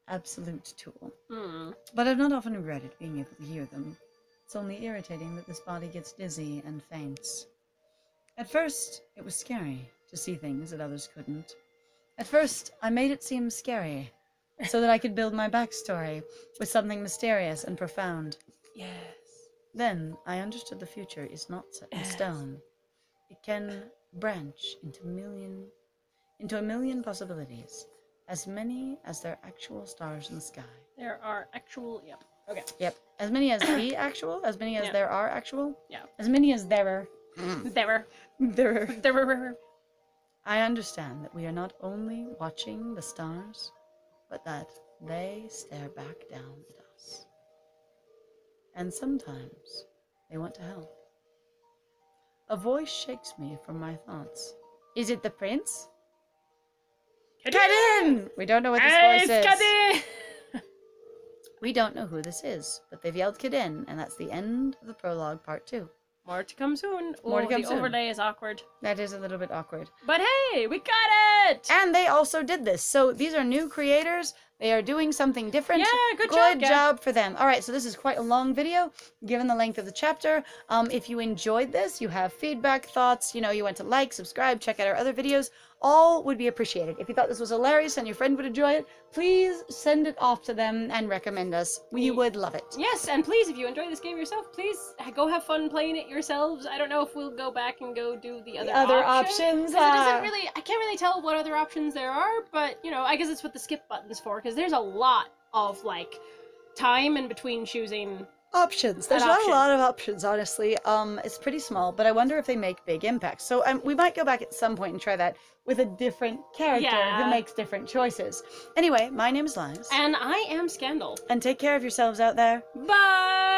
absolute tool. Mm. But I've not often regretted being able to hear them. It's only irritating that this body gets dizzy and faints. At first, it was scary to see things that others couldn't. At first, I made it seem scary, so that I could build my backstory with something mysterious and profound. Yes. Then, I understood the future is not set in stone. It can branch into a million possibilities, as many as there are actual stars in the sky. There are actual... Yep. Okay. Yep. As many as the actual, as many as Yeah. there are actual. Yeah. As many as there are. There were. I understand that we are not only watching the stars, but that they stare back down at us. And sometimes they want to help. A voice shakes me from my thoughts. Is it the prince? Kadin! We don't know what this voice is. We don't know who this is, but they've yelled Kadin, and that's the end of the prologue part 2. More to come soon. More to come the soon. overlay is awkward. That is a little bit awkward. But hey, we got it! And they also did this. So these are new creators. They are doing something different. Yeah, good Good job, job for them. All right, so this is quite a long video, given the length of the chapter. If you enjoyed this, you have feedback, thoughts, you want to like, subscribe, check out our other videos, all would be appreciated. If you thought this was hilarious and your friend would enjoy it, please send it off to them and recommend us. We would love it. Yes, and please, if you enjoy this game yourself, please go have fun playing it yourselves. I don't know if we'll go back and go do the other options. 'Cause it doesn't really, I can't really tell what other options there are, but, I guess it's what the skip button's for, because there's a lot of, time in between choosing Options. There's not a lot of options, honestly. It's pretty small, but I wonder if they make big impacts. So we might go back at some point and try that with a different character who makes different choices. Anyway, my name is Liz. And I am Scandal. And take care of yourselves out there. Bye!